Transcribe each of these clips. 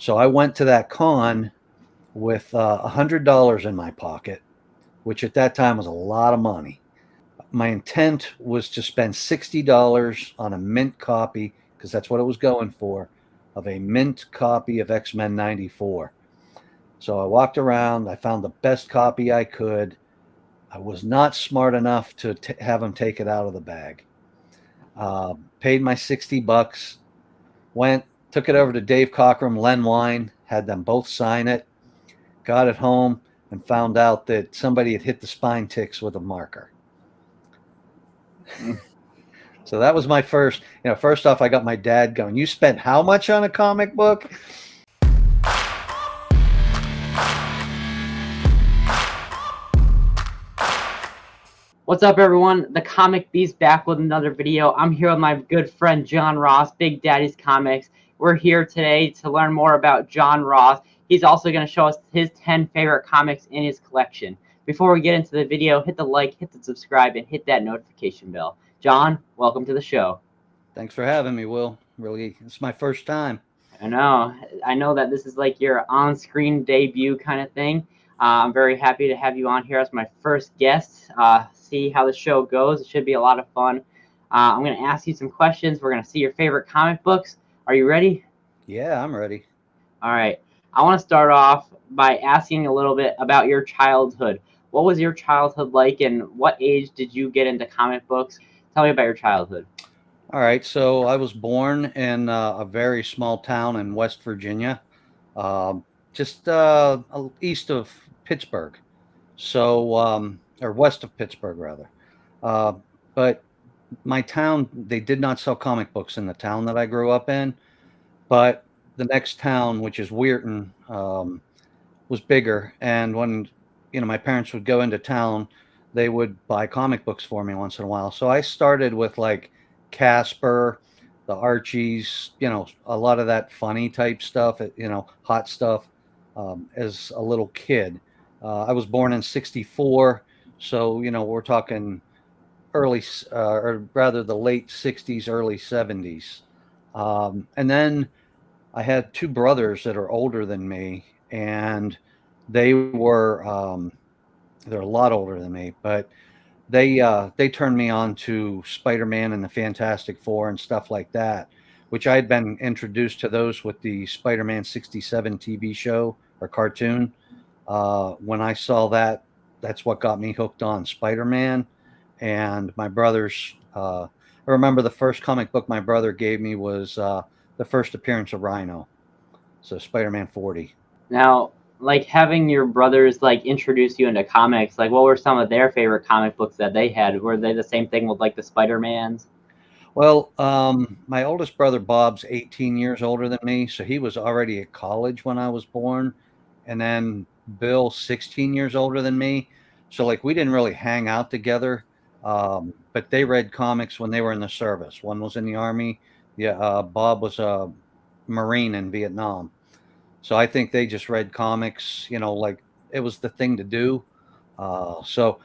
So I went to that con with $100 in my pocket, which at that time was a lot of money. My intent was to spend $60 on a mint copy, because that's what it was going for, of a mint copy of X-Men 94. So I walked around, I found the best copy I could. I was not smart enough to have him take it out of the bag. Paid my $60, went, took it over to Dave Cockrum, Len Wein, had them both sign it, got it home, and found out that somebody had hit the spine ticks with a marker. So that was my first, first off, I got my dad going, "You spent how much on a comic book?" What's up, everyone? The Comic Beast back with another video. I'm here with my good friend John Ross, Big Daddy's Comics. We're here today to learn more about John Ross. He's also going to show us his 10 favorite comics in his collection. Before we get into the video, hit the like, hit the subscribe, and hit that notification bell. John, welcome to the show. Thanks for having me, Will. Really, it's my first time. I know that this is like your on-screen debut kind of thing. I'm very happy to have you on here as my first guest. See how the show goes. It should be a lot of fun. I'm going to ask you some questions. We're going to see your favorite comic books. Are you ready? Yeah, I'm ready. All right. I want to start off by asking a little bit about your childhood. What was your childhood like, and what age did you get into comic books? Tell me about your childhood. All right, so I was born in a very small town in West Virginia, just east of Pittsburgh, or west of Pittsburgh, rather. Uh, but my town, they did not sell comic books in the town that I grew up in, but the next town, which is Weirton, was bigger. And when, my parents would go into town, they would buy comic books for me once in a while. So I started with like Casper, the Archies, a lot of that funny type stuff, hot stuff, as a little kid. I was born in '64, so, we're talking or rather the late '60s, early '70s. And then I had two brothers that are older than me, and they were, they're a lot older than me, but they turned me on to Spider-Man and the Fantastic Four and stuff like that, which I had been introduced to those with the Spider-Man '67 TV show or cartoon. When I saw that, that's what got me hooked on Spider-Man. And my brothers, I remember the first comic book my brother gave me was the first appearance of Rhino, so Spider-Man 40. Now, like having your brothers like introduce you into comics, like what were some of their favorite comic books that they had? Were they the same thing with like the Spider-Mans? Well, my oldest brother Bob's 18 years older than me, so he was already at college when I was born. And then Bill's 16 years older than me, so like we didn't really hang out together. But they read comics when they were in the service. One was in the Army. Yeah, Bob was a Marine in Vietnam. So I think they just read comics, like it was the thing to do. So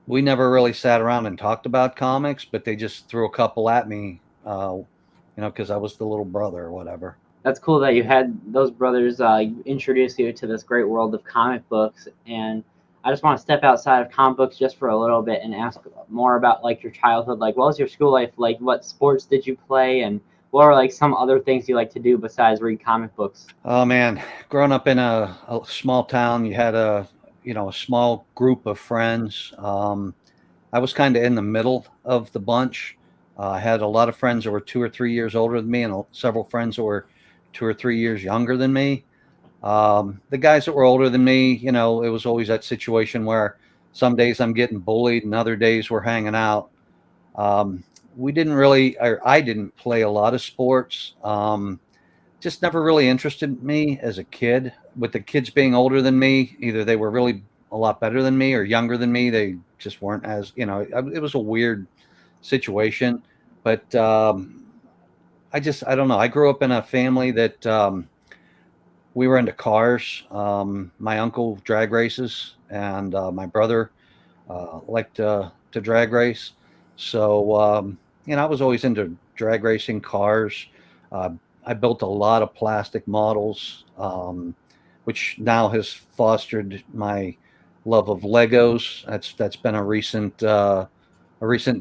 we never really sat around and talked about comics, but they just threw a couple at me, because I was the little brother or whatever. That's cool that you had those brothers introduce you to this great world of comic books. And I just want to step outside of comic books just for a little bit and ask more about like your childhood. Like, what was your school life like? What sports did you play, and what are like some other things you like to do besides read comic books? Oh man, growing up in a small town, you had a small group of friends. I was kind of in the middle of the bunch. I had a lot of friends that were 2 or 3 years older than me, and several friends that were 2 or 3 years younger than me. The guys that were older than me, it was always that situation where some days I'm getting bullied and other days we're hanging out. We didn't really, or I didn't play a lot of sports. Just never really interested me as a kid. With the kids being older than me, either they were really a lot better than me or younger than me. They just weren't as, it was a weird situation. But I don't know. I grew up in a family that we were into cars. My uncle drag races, and my brother liked to drag race. So, I was always into drag racing, cars. I built a lot of plastic models, which now has fostered my love of Legos. That's been a recent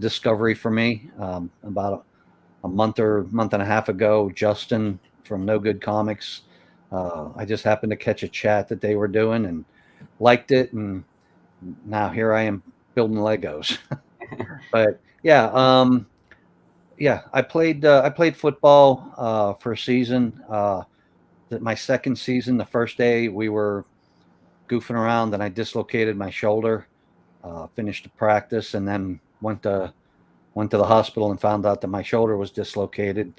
discovery for me. About a month and a half ago, Justin from No Good Comics. I just happened to catch a chat that they were doing and liked it, and now here I am building Legos. But yeah, I played football for a season. My second season, the first day we were goofing around, and I dislocated my shoulder. Finished the practice, and then went to the hospital and found out that my shoulder was dislocated.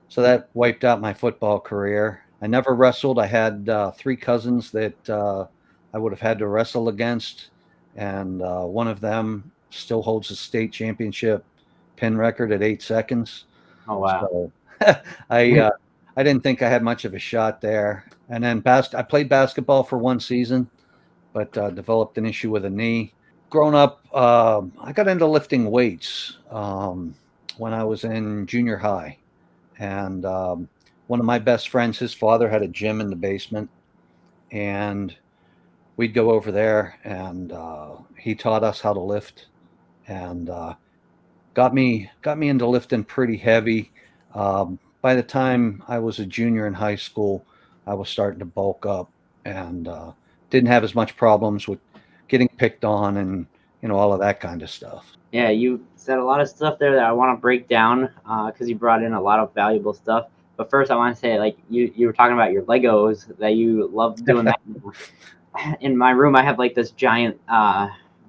So that wiped out my football career. I never wrestled. I had three cousins that I would have had to wrestle against, and one of them still holds the state championship pin record at 8 seconds. Oh wow. So I didn't think I had much of a shot there. And then I played basketball for one season, but developed an issue with a knee. Growing up, I got into lifting weights when I was in junior high. And one of my best friends, his father had a gym in the basement, and we'd go over there, and he taught us how to lift, and got me into lifting pretty heavy. By the time I was a junior in high school, I was starting to bulk up, and didn't have as much problems with getting picked on and all of that kind of stuff. Yeah, you said a lot of stuff there that I want to break down because you brought in a lot of valuable stuff. But first, I want to say, like, you were talking about your Legos that you love doing that. In my room, I have like this giant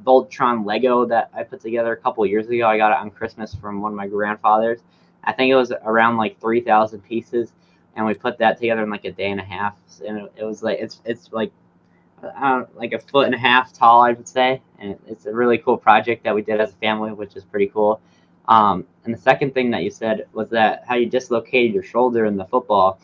Voltron Lego that I put together a couple years ago. I got it on Christmas from one of my grandfathers. I think it was around like 3,000 pieces, and we put that together in like a day and a half. And it was like it's like like a foot and a half tall, I would say, and it's a really cool project that we did as a family, which is pretty cool. And the second thing that you said was that how you dislocated your shoulder in the football.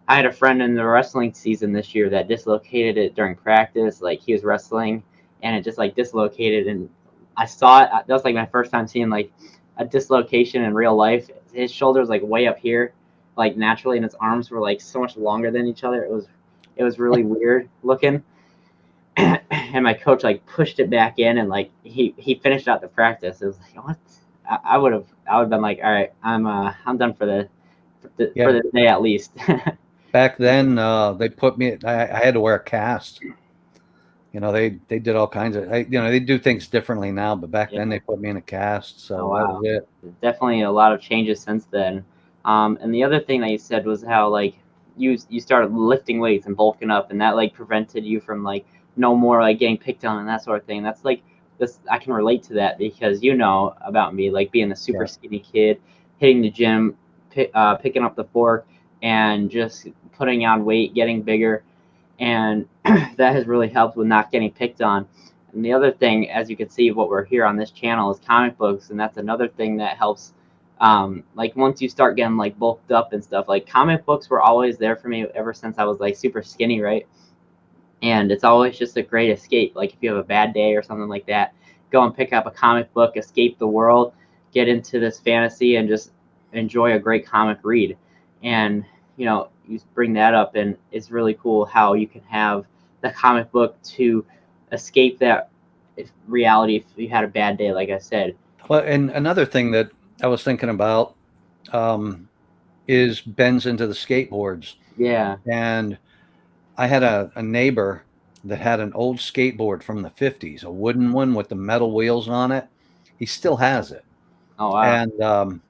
I had a friend in the wrestling season this year that dislocated it during practice. Like he was wrestling, and it just like dislocated, and I saw it. That was like my first time seeing like a dislocation in real life. His shoulder was like way up here, like naturally, and his arms were like so much longer than each other. It was really weird looking. And my coach like pushed it back in, and like he finished out the practice. It was like, what? I would have been like, all right, I'm done for the day at least. Back then, they put me. I had to wear a cast. They did all kinds of. They do things differently now, but back then they put me in a cast. So Oh, wow. that was it. Definitely a lot of changes since then. And the other thing that you said was how like you started lifting weights and bulking up, and that like prevented you from like no more like getting picked on and that sort of thing. That's like this. I can relate to that because you know about me, like being a super skinny kid, hitting the gym, picking up the fork, and just putting on weight, getting bigger, and that has really helped with not getting picked on. And the other thing, as you can see, what we're here on this channel is comic books, and that's another thing that helps. Like once you start getting like bulked up and stuff, like comic books were always there for me ever since I was like super skinny, right? And it's always just a great escape. Like if you have a bad day or something like that, go and pick up a comic book, escape the world, get into this fantasy, and just enjoy a great comic read. And you bring that up, and it's really cool how you can have the comic book to escape that reality if you had a bad day, like I said. Well, and another thing that I was thinking about is bends into the skateboards. Yeah. And I had a neighbor that had an old skateboard from the 50s, a wooden one with the metal wheels on it. He still has it. Oh wow. And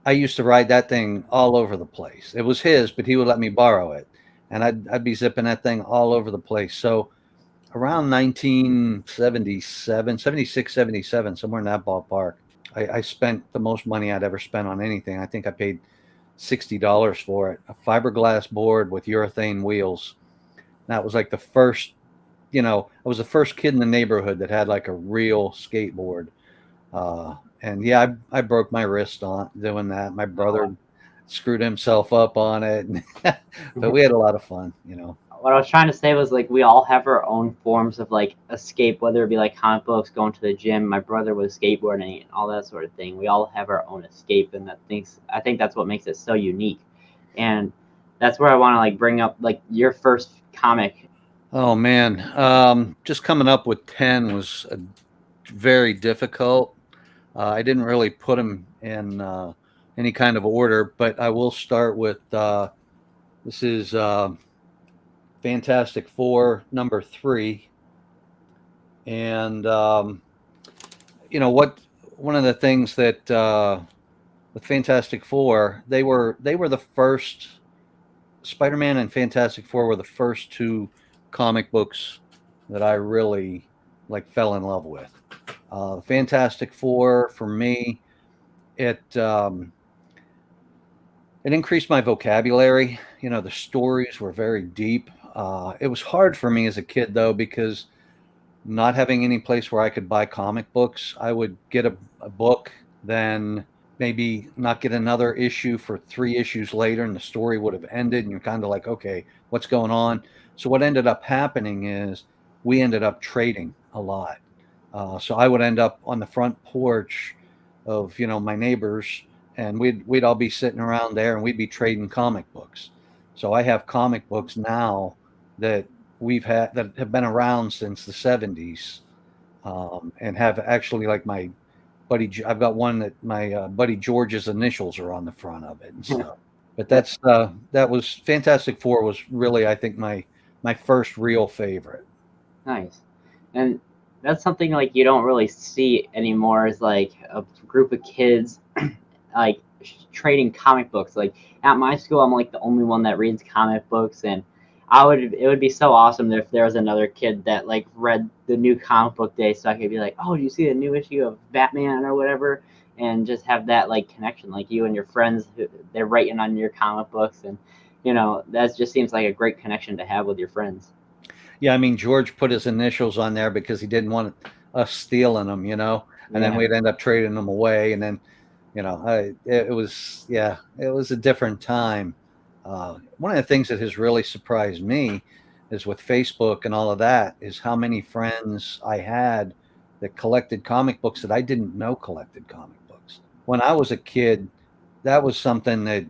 I used to ride that thing all over the place. It was his, but he would let me borrow it. And I'd be zipping that thing all over the place. So around 1977, 76, 77, somewhere in that ballpark, I spent the most money I'd ever spent on anything. I think I paid $60 for it. A fiberglass board with urethane wheels. That was like the first, I was the first kid in the neighborhood that had like a real skateboard. And yeah, I broke my wrist on doing that. My brother screwed himself up on it, but we had a lot of fun. What I was trying to say was like we all have our own forms of like escape, whether it be like comic books, going to the gym. My brother was skateboarding and all that sort of thing. We all have our own escape, and I think that's what makes it so unique. And that's where I want to like bring up like your first comic. Oh man, just coming up with 10 was very difficult. I didn't really put them in any kind of order, but I will start with this is Fantastic Four #3, and you know what? One of the things that with Fantastic Four, they were the first. Spider-Man and Fantastic Four were the first two comic books that I really like fell in love with. Fantastic Four for me, it it increased my vocabulary. You know, the stories were very deep. It was hard for me as a kid though because not having any place where I could buy comic books, I would get a book, then maybe not get another issue for 3 issues later, and the story would have ended, and you're kind of like, okay, what's going on? So what ended up happening is we ended up trading a lot. So I would end up on the front porch of my neighbors, and we'd all be sitting around there, and we'd be trading comic books. So I have comic books now that we've had that have been around since the 70s, and have actually like my buddy. I've got one that my buddy George's initials are on the front of it and stuff. But that was Fantastic Four was really, I think, my first real favorite. Nice. And that's something like you don't really see anymore is like a group of kids like trading comic books. Like at my school, I'm like the only one that reads comic books, and it would be so awesome if there was another kid that like read the new comic book day, so I could be like, oh, do you see the new issue of Batman or whatever, and just have that like connection, like you and your friends, they're writing on your comic books, and that just seems like a great connection to have with your friends. Yeah, I mean George put his initials on there because he didn't want us stealing them, and then Yeah. we'd end up trading them away, and then it was, yeah, it was a different time. One of the things that has really surprised me is with Facebook and all of that is how many friends I had that collected comic books that I didn't know collected comic books. When I was a kid, that was something that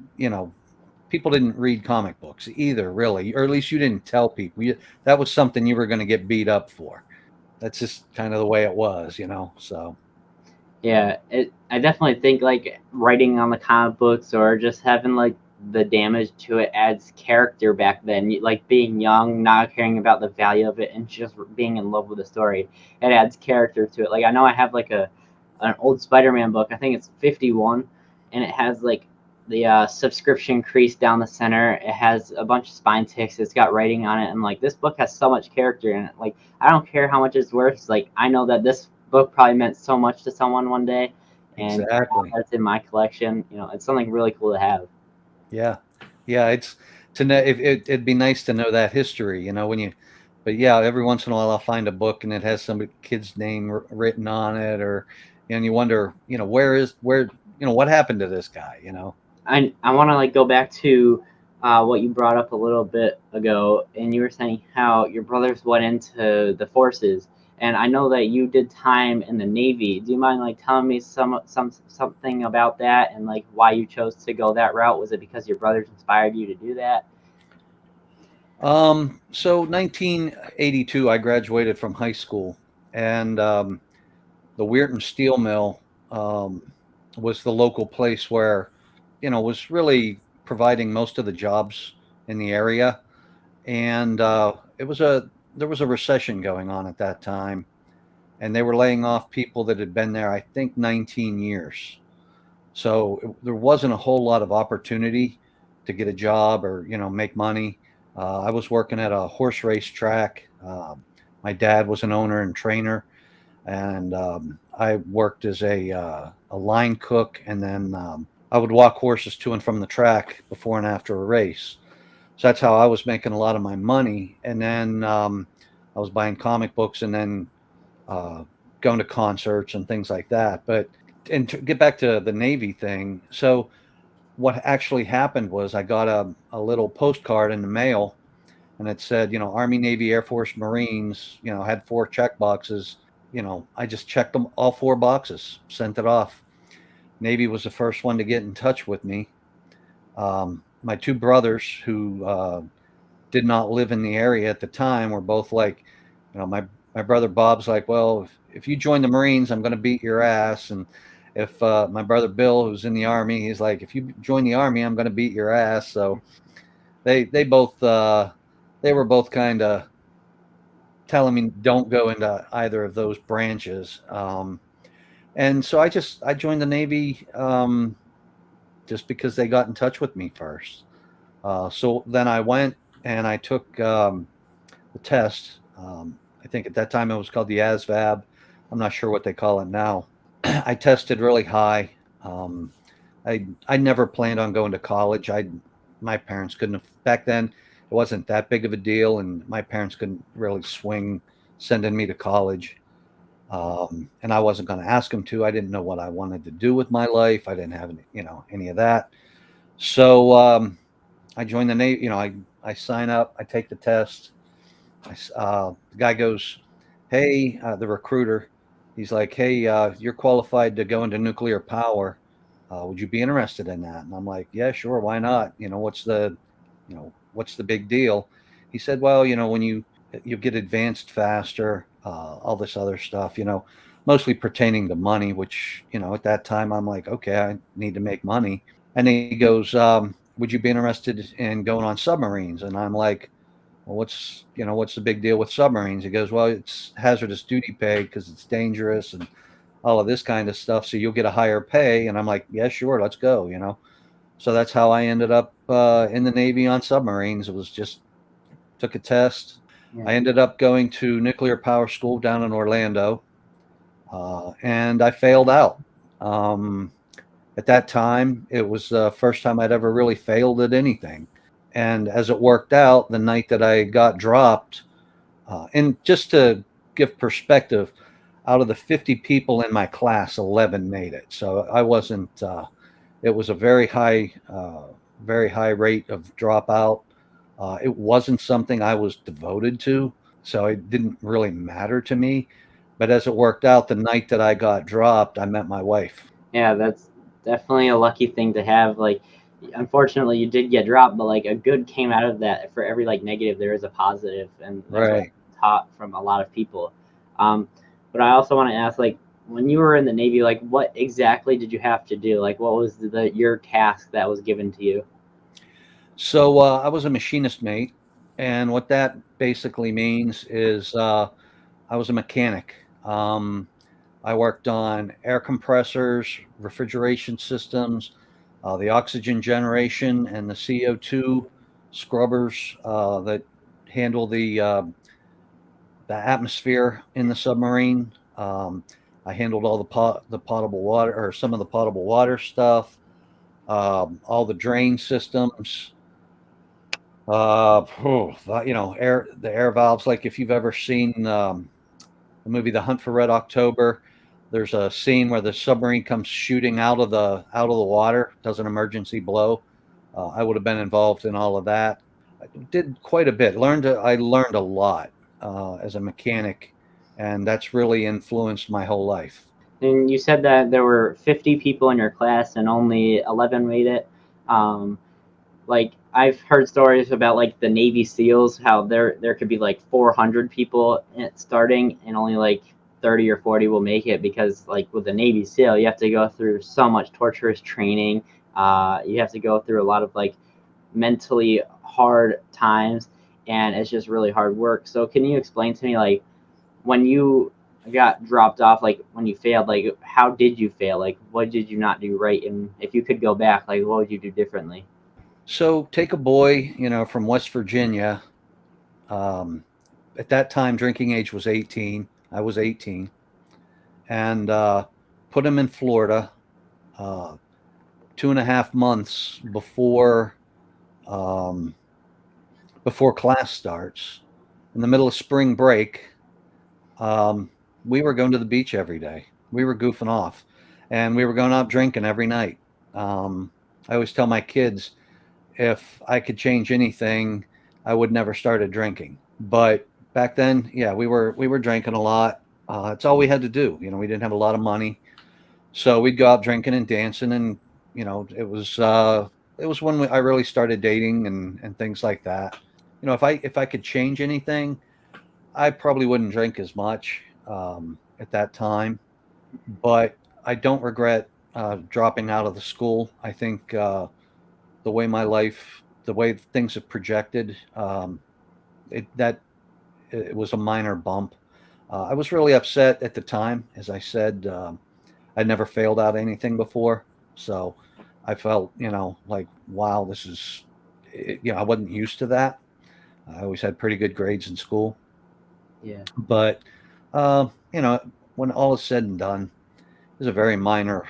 people didn't read comic books either, really, or at least you didn't tell people. That was something you were going to get beat up for. That's just kind of the way it was. So Yeah, I definitely think like writing on the comic books or just having like the damage to it adds character back then. Like being young, not caring about the value of it, and just being in love with the story. It adds character to it. Like I know I have like an old Spider-Man book. I think it's 51, and it has like the subscription crease down the center. It has a bunch of spine ticks. It's got writing on it, and like this book has so much character in it. Like I don't care how much it's worth. It's like I know that this book probably meant so much to someone one day, and now exactly. that's in my collection. It's something really cool to have. Yeah, yeah. It's to know it'd be nice to know that history, when you. But yeah, every once in a while I'll find a book and it has some kid's name written on it, or and you wonder, what happened to this guy. I want to like go back to what you brought up a little bit ago, and you were saying how your brothers went into the forces, and I know that you did time in the Navy. Do you mind like telling me something about that and like why you chose to go that route? Was it because your brothers inspired you to do that? So 1982, I graduated from high school, and the Weirton Steel Mill was the local place where, was really providing most of the jobs in the area. And there was a recession going on at that time, and they were laying off people that had been there, I think, 19 years. So there wasn't a whole lot of opportunity to get a job or make money. I was working at a horse race track. My dad was an owner and trainer, and I worked as a line cook, and then I would walk horses to and from the track before and after a race. So that's how I was making a lot of my money. And then I was buying comic books, and then uh, going to concerts and things like that. But and to get back to the Navy thing, so what actually happened was I got a little postcard in the mail, and it said, Army, Navy, Air Force, Marines, had 4 check boxes. I just checked them all 4 boxes, sent it off. Navy was the first one to get in touch with me. my two brothers who did not live in the area at the time were both like, my brother Bob's like, well, if you join the Marines, I'm going to beat your ass. And if my brother Bill, who's in the Army, he's like, if you join the Army, I'm going to beat your ass. So they both they were both kind of telling me don't go into either of those branches. And so I joined the Navy just because they got in touch with me first. So then I went and I took the test. I think at that time it was called the ASVAB. I'm not sure what they call it now. I tested really high. Um, I never planned on going to college. My parents couldn't have, back then it wasn't that big of a deal, and my parents couldn't really swing sending me to college. And I wasn't going to ask them to. I didn't know what I wanted to do with my life. I didn't have any of that. So I joined the Navy. I sign up. I take the test. The guy goes, "Hey," the recruiter. He's like, "Hey, you're qualified to go into nuclear power. Would you be interested in that?" And I'm like, "Yeah, sure. Why not? What's the big deal?" He said, "Well, when you get advanced faster, all this other stuff, mostly pertaining to money, which, at that time I'm like, okay, I need to make money." And he goes, "Would you be interested in going on submarines?" And I'm like, "Well, what's the big deal with submarines?" He goes, "Well, it's hazardous duty pay because it's dangerous and all of this kind of stuff. So you'll get a higher pay." And I'm like, "Yeah, sure, let's go." So that's how I ended up in the Navy on submarines. It was just took a test. Yeah. I ended up going to nuclear power school down in Orlando, and I failed out. Um, at that time, it was the first time I'd ever really failed at anything. And as it worked out, the night that I got dropped, and just to give perspective, out of the 50 people in my class, 11 made it. So I wasn't, it was a very high rate of dropout. It wasn't something I was devoted to, so it didn't really matter to me. But as it worked out, the night that I got dropped, I met my wife. Yeah, that's definitely a lucky thing to have. Like, unfortunately, you did get dropped, but like a good came out of that. For every like negative, there is a positive, and that's what Right. I'm taught from a lot of people. Um, but I also want to ask, like, when you were in the Navy, like, what exactly did you have to do? Like, what was your task that was given to you? So I was a machinist mate, and what that basically means is I was a mechanic. I worked on air compressors, refrigeration systems, the oxygen generation, and the CO2 scrubbers that handle the atmosphere in the submarine. I handled all the potable water, or some of the potable water stuff, all the drain systems. The air valves. Like if you've ever seen the movie The Hunt for Red October, there's a scene where the submarine comes shooting out of the water, does an emergency blow. I would have been involved in all of that. I did quite a bit. I learned a lot as a mechanic, and that's really influenced my whole life. And you said that there were 50 people in your class and only 11 made it. Um, like I've heard stories about like the Navy SEALs, how there could be like 400 people starting and only like 30 or 40 will make it because like with the Navy SEAL, you have to go through so much torturous training. You have to go through a lot of like mentally hard times, and it's just really hard work. So can you explain to me like when you got dropped off, like when you failed, like how did you fail? Like what did you not do right? And if you could go back, like what would you do differently? So take a boy, from West Virginia. Um, at that time, drinking age was 18. I was 18, and put him in Florida. Uh, 2.5 months um, before class starts, in the middle of spring break, um, we were going to the beach every day. We were goofing off, and we were going out drinking every night. Um, I always tell my kids if I could change anything, I would never started drinking. But back then, yeah, we were drinking a lot. It's all we had to do. We didn't have a lot of money, so we'd go out drinking and dancing, and it was. it was when I really started dating and things like that. You know, if I could change anything, I probably wouldn't drink as much at that time. But I don't regret dropping out of the school. I think the way my life, the way things have projected, that it was a minor bump. I was really upset at the time. As I said, I never failed out anything before. So I felt, like, wow, this is, I wasn't used to that. I always had pretty good grades in school. Yeah. But, when all is said and done, it was a very minor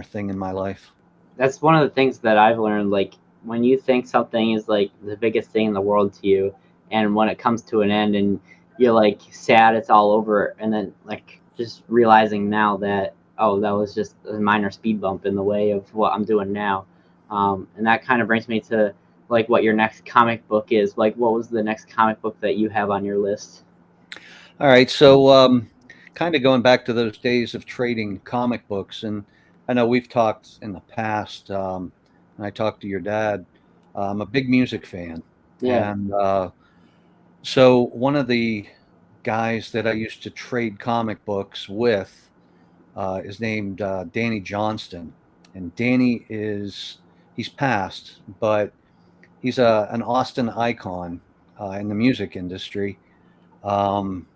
thing in my life. That's one of the things that I've learned. Like when you think something is like the biggest thing in the world to you, and when it comes to an end, and you're like sad it's all over, and then like just realizing now that oh that was just a minor speed bump in the way of what I'm doing now, and that kind of brings me to like what your next comic book is. Like what was the next comic book that you have on your list? All right. So, kind of going back to those days of trading comic books, and I know we've talked in the past, and I talked to your dad. I'm a big music fan. Yeah. And so one of the guys that I used to trade comic books with is named Danny Johnston. And he's passed, but he's an Austin icon in the music industry. Um,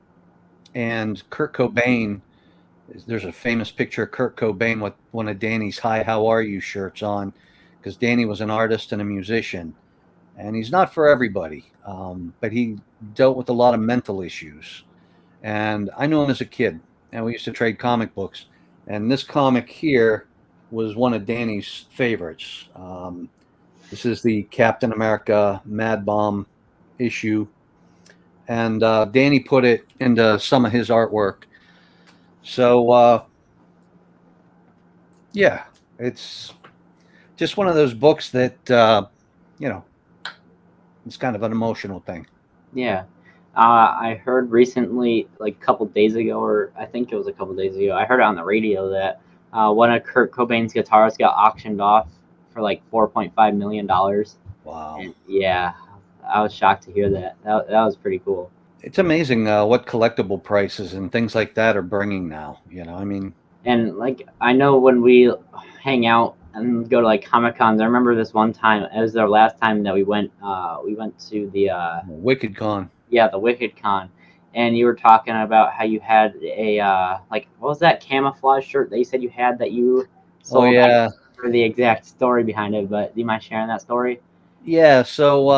and Kurt Cobain, there's a famous picture of Kurt Cobain with one of Danny's "Hi, How Are You" shirts on, because Danny was an artist and a musician, and he's not for everybody, but he dealt with a lot of mental issues. And I knew him as a kid, and we used to trade comic books. And this comic here was one of Danny's favorites. This is the Captain America Mad Bomb issue, and Danny put it into some of his artwork. So yeah, it's just one of those books that you know it's kind of an emotional thing. Yeah. I heard recently, like a couple days ago, or I think it was a couple days ago, I heard on the radio that one of Kurt Cobain's guitars got auctioned off for like $4.5 million. Wow, And yeah, I was shocked to hear that. That was pretty cool. it's amazing what collectible prices and things like that are bringing now. I mean, And like, I know when we hang out and go to like Comic Cons, I remember this one time, it was our last time that we went to the Wicked Con. yeah, the Wicked Con, and you were talking about how you had a like what was that camouflage shirt that you said you had that you Oh sold? I yeah, can't remember the exact story behind it, but do you mind sharing that story? yeah. So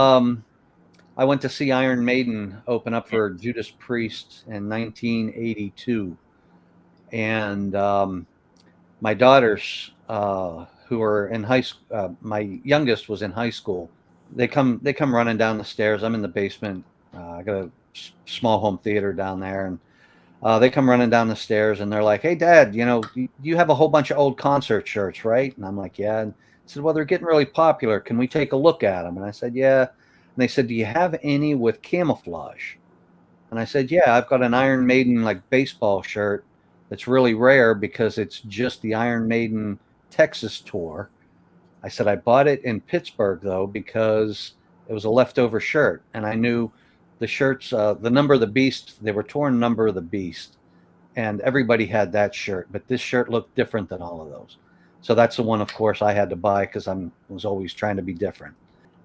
I went to see Iron Maiden open up for Judas Priest in 1982, and my daughters, who were in high school, my youngest was in high school. They come running down the stairs. I'm in the basement. I got a small home theater down there, and they come running down the stairs, and they're like, "Hey, Dad, you have a whole bunch of old concert shirts, right?" And I'm like, "Yeah." And I said, "Well, they're getting really popular. Can we take a look at them?" And I said, "Yeah." And they said, "Do you have any with camouflage?" And I said, "Yeah, I've got an Iron Maiden like baseball shirt that's really rare because it's just the Iron Maiden Texas tour." I said, "I bought it in Pittsburgh though because it was a leftover shirt, and I knew the shirts, the number of the beast, they were torn number of the beast, and everybody had that shirt, but this shirt looked different than all of those. So that's the one, of course, I had to buy because I was always trying to be different."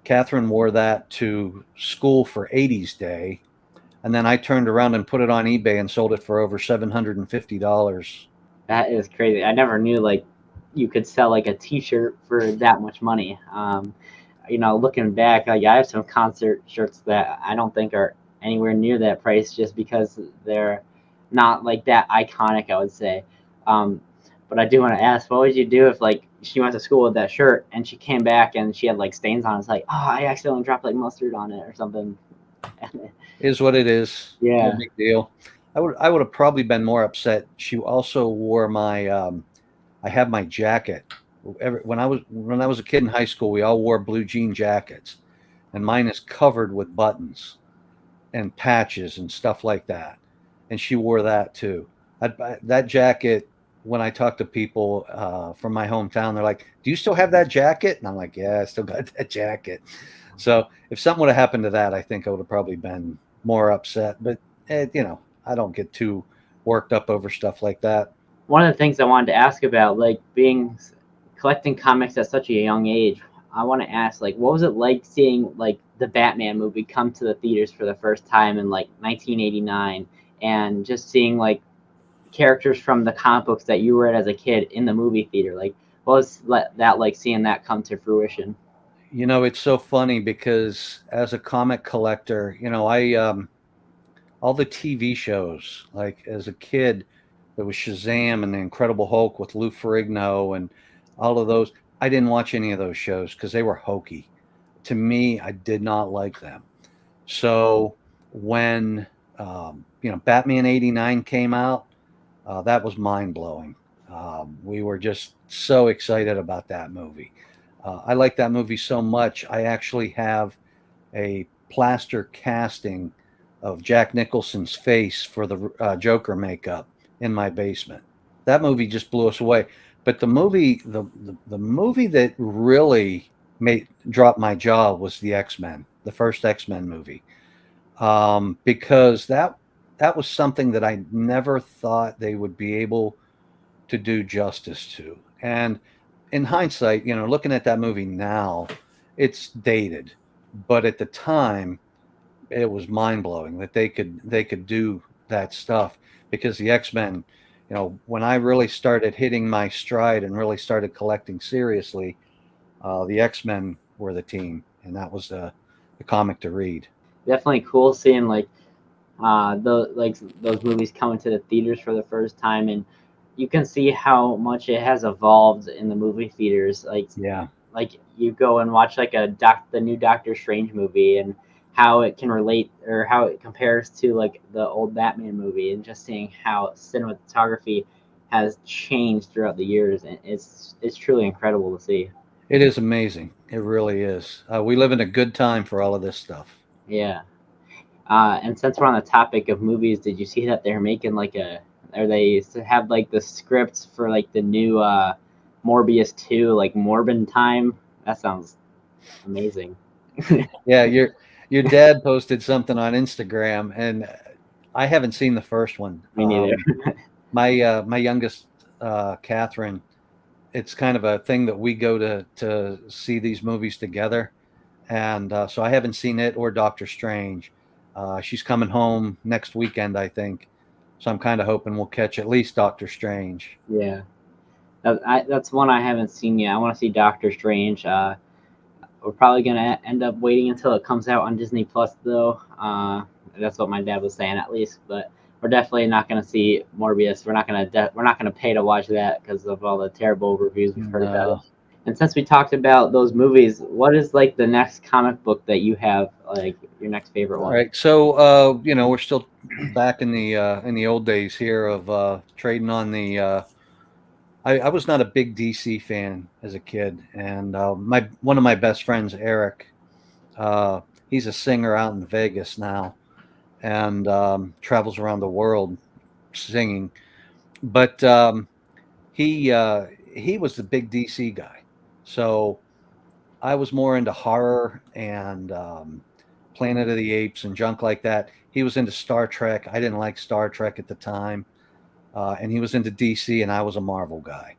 Catherine wore that to school for 80s Day, and then I turned around and put it on eBay and sold it for over $750. That is crazy. I never knew like you could sell like a T-shirt for that much money. Looking back, like I have some concert shirts that I don't think are anywhere near that price, just because they're not like that iconic, I would say. Um, but I do want to ask, what would you do if like she went to school with that shirt and she came back and she had like stains on it? It's like, oh, I accidentally dropped like mustard on it or something. Is what it is. No Yeah. big deal. I would have probably been more upset. She also wore my I have my jacket. When I was a kid in high school, we all wore blue jean jackets, and mine is covered with buttons and patches and stuff like that. And she wore that too. That jacket when I talk to people from my hometown, they're like, "Do you still have that jacket?" And I'm like, "Yeah, I still got that jacket." So if something would have happened to that, I think I would have probably been more upset. But I don't get too worked up over stuff like that. One of the things I wanted to ask about, like being collecting comics at such a young age, I want to ask, like, what was it like seeing like the Batman movie come to the theaters for the first time in like 1989, and just seeing like characters from the comic books that you read as a kid in the movie theater? Like, what was that like seeing that come to fruition? It's so funny because as a comic collector, I all the TV shows, like as a kid, there was Shazam and the Incredible Hulk with Lou Ferrigno and all of those. I didn't watch any of those shows because they were hokey. To me, I did not like them. So when Batman '89 came out, that was mind blowing. We were just so excited about that movie. I like that movie so much. I actually have a plaster casting of Jack Nicholson's face for the Joker makeup in my basement. That movie just blew us away. But the movie that really made dropped my jaw was the X-Men, the first X-Men movie, because that was something that I never thought they would be able to do justice to. And in hindsight, looking at that movie now, it's dated, but at the time, it was mind blowing that they could do that stuff because the X Men, when I really started hitting my stride and really started collecting seriously, the X Men were the team, and that was the comic to read. Definitely cool seeing like those movies coming to the theaters for the first time, and you can see how much it has evolved in the movie theaters. Yeah, Like you go and watch like the new Doctor Strange movie, and how it can relate or how it compares to like the old Batman movie, and just seeing how cinematography has changed throughout the years, and it's truly incredible to see. it is amazing. It really is. We live in a good time for all of this stuff. Yeah. And since we're on the topic of movies, did you see that they're making like or they have like the scripts for like the new Morbius 2, like Morbin Time? That sounds amazing. Yeah, your dad posted something on Instagram, and I haven't seen the first one. Me neither. My youngest, Catherine, it's kind of a thing that we go to see these movies together, and so I haven't seen it or Doctor Strange. She's coming home next weekend, I think, so I'm kind of hoping we'll catch at least Doctor Strange. Yeah, that's one I haven't seen yet. I want to see Doctor Strange. We're probably gonna end up waiting until it comes out on Disney Plus, though. That's what my dad was saying, at least. But we're definitely not gonna see Morbius. We're not gonna pay to watch that because of all the terrible reviews we've heard about it. No. And since we talked about those movies, what is like the next comic book that you have, like your next favorite All one? right, so we're still back in the old days here of trading on the. I was not a big DC fan as a kid, and my one of my best friends, Eric, uh, he's a singer out in Vegas now, and travels around the world singing. But he was the big DC guy, so I was more into horror and Planet of the Apes and junk like that. He was into Star Trek. I didn't like Star Trek at the time, and he was into DC, and I was a Marvel guy.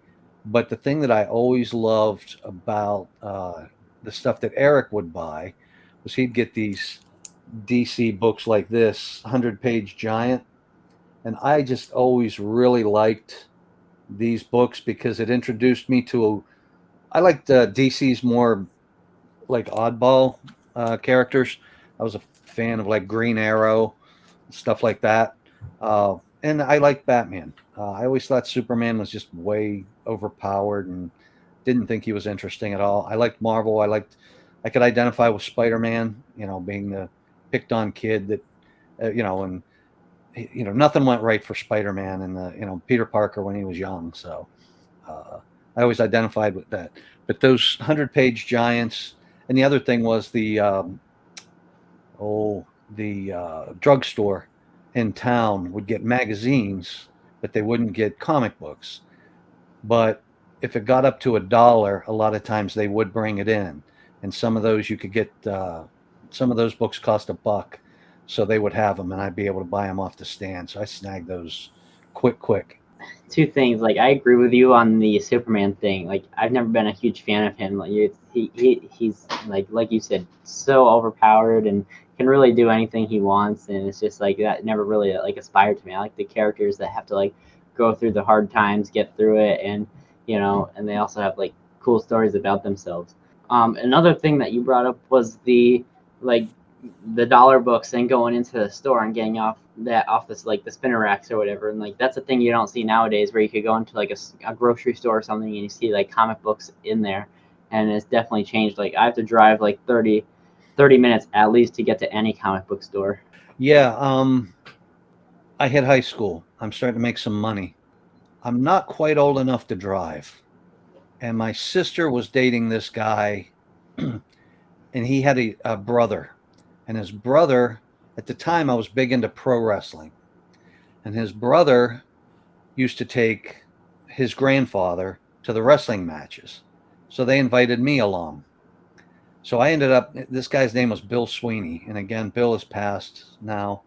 But the thing that I always loved about the stuff that Eric would buy was he'd get these DC books like this, 100-page giant, and I just always really liked these books because it introduced me to. I liked DC's more like oddball characters. I was a fan of like Green Arrow, stuff like that. And I liked Batman. I always thought Superman was just way overpowered and didn't think he was interesting at all. I liked Marvel. I could identify with Spider-Man, being the picked on kid that, and nothing went right for Spider-Man and Peter Parker when he was young. So I always identified with that. But those 100-page giants, and the other thing was the drugstore in town would get magazines, but they wouldn't get comic books. But if it got up to $1, a lot of times they would bring it in, and some of those you could get. Some of those books cost $1, so they would have them, and I'd be able to buy them off the stand. So I snagged those quick. Two things. Like, I agree with you on the Superman thing. Like, I've never been a huge fan of him. Like, he's like you said, so overpowered and can really do anything he wants. And it's just like that never really like aspired to me. I like the characters that have to like go through the hard times, get through it, and and they also have like cool stories about themselves. Another thing that you brought up was like the dollar books and going into the store and getting off this like the spinner racks or whatever, and like that's a thing you don't see nowadays, where you could go into like a grocery store or something and you see like comic books in there. And it's definitely changed. Like, I have to drive like 30 minutes at least to get to any comic book store. Yeah. I hit high school. I'm starting to make some money. I'm not quite old enough to drive, and my sister was dating this guy, and he had a brother, and his brother, at the time I was big into pro wrestling, and his brother used to take his grandfather to the wrestling matches. So they invited me along. So I ended up, this guy's name was Bill Sweeney. And again, Bill is passed now.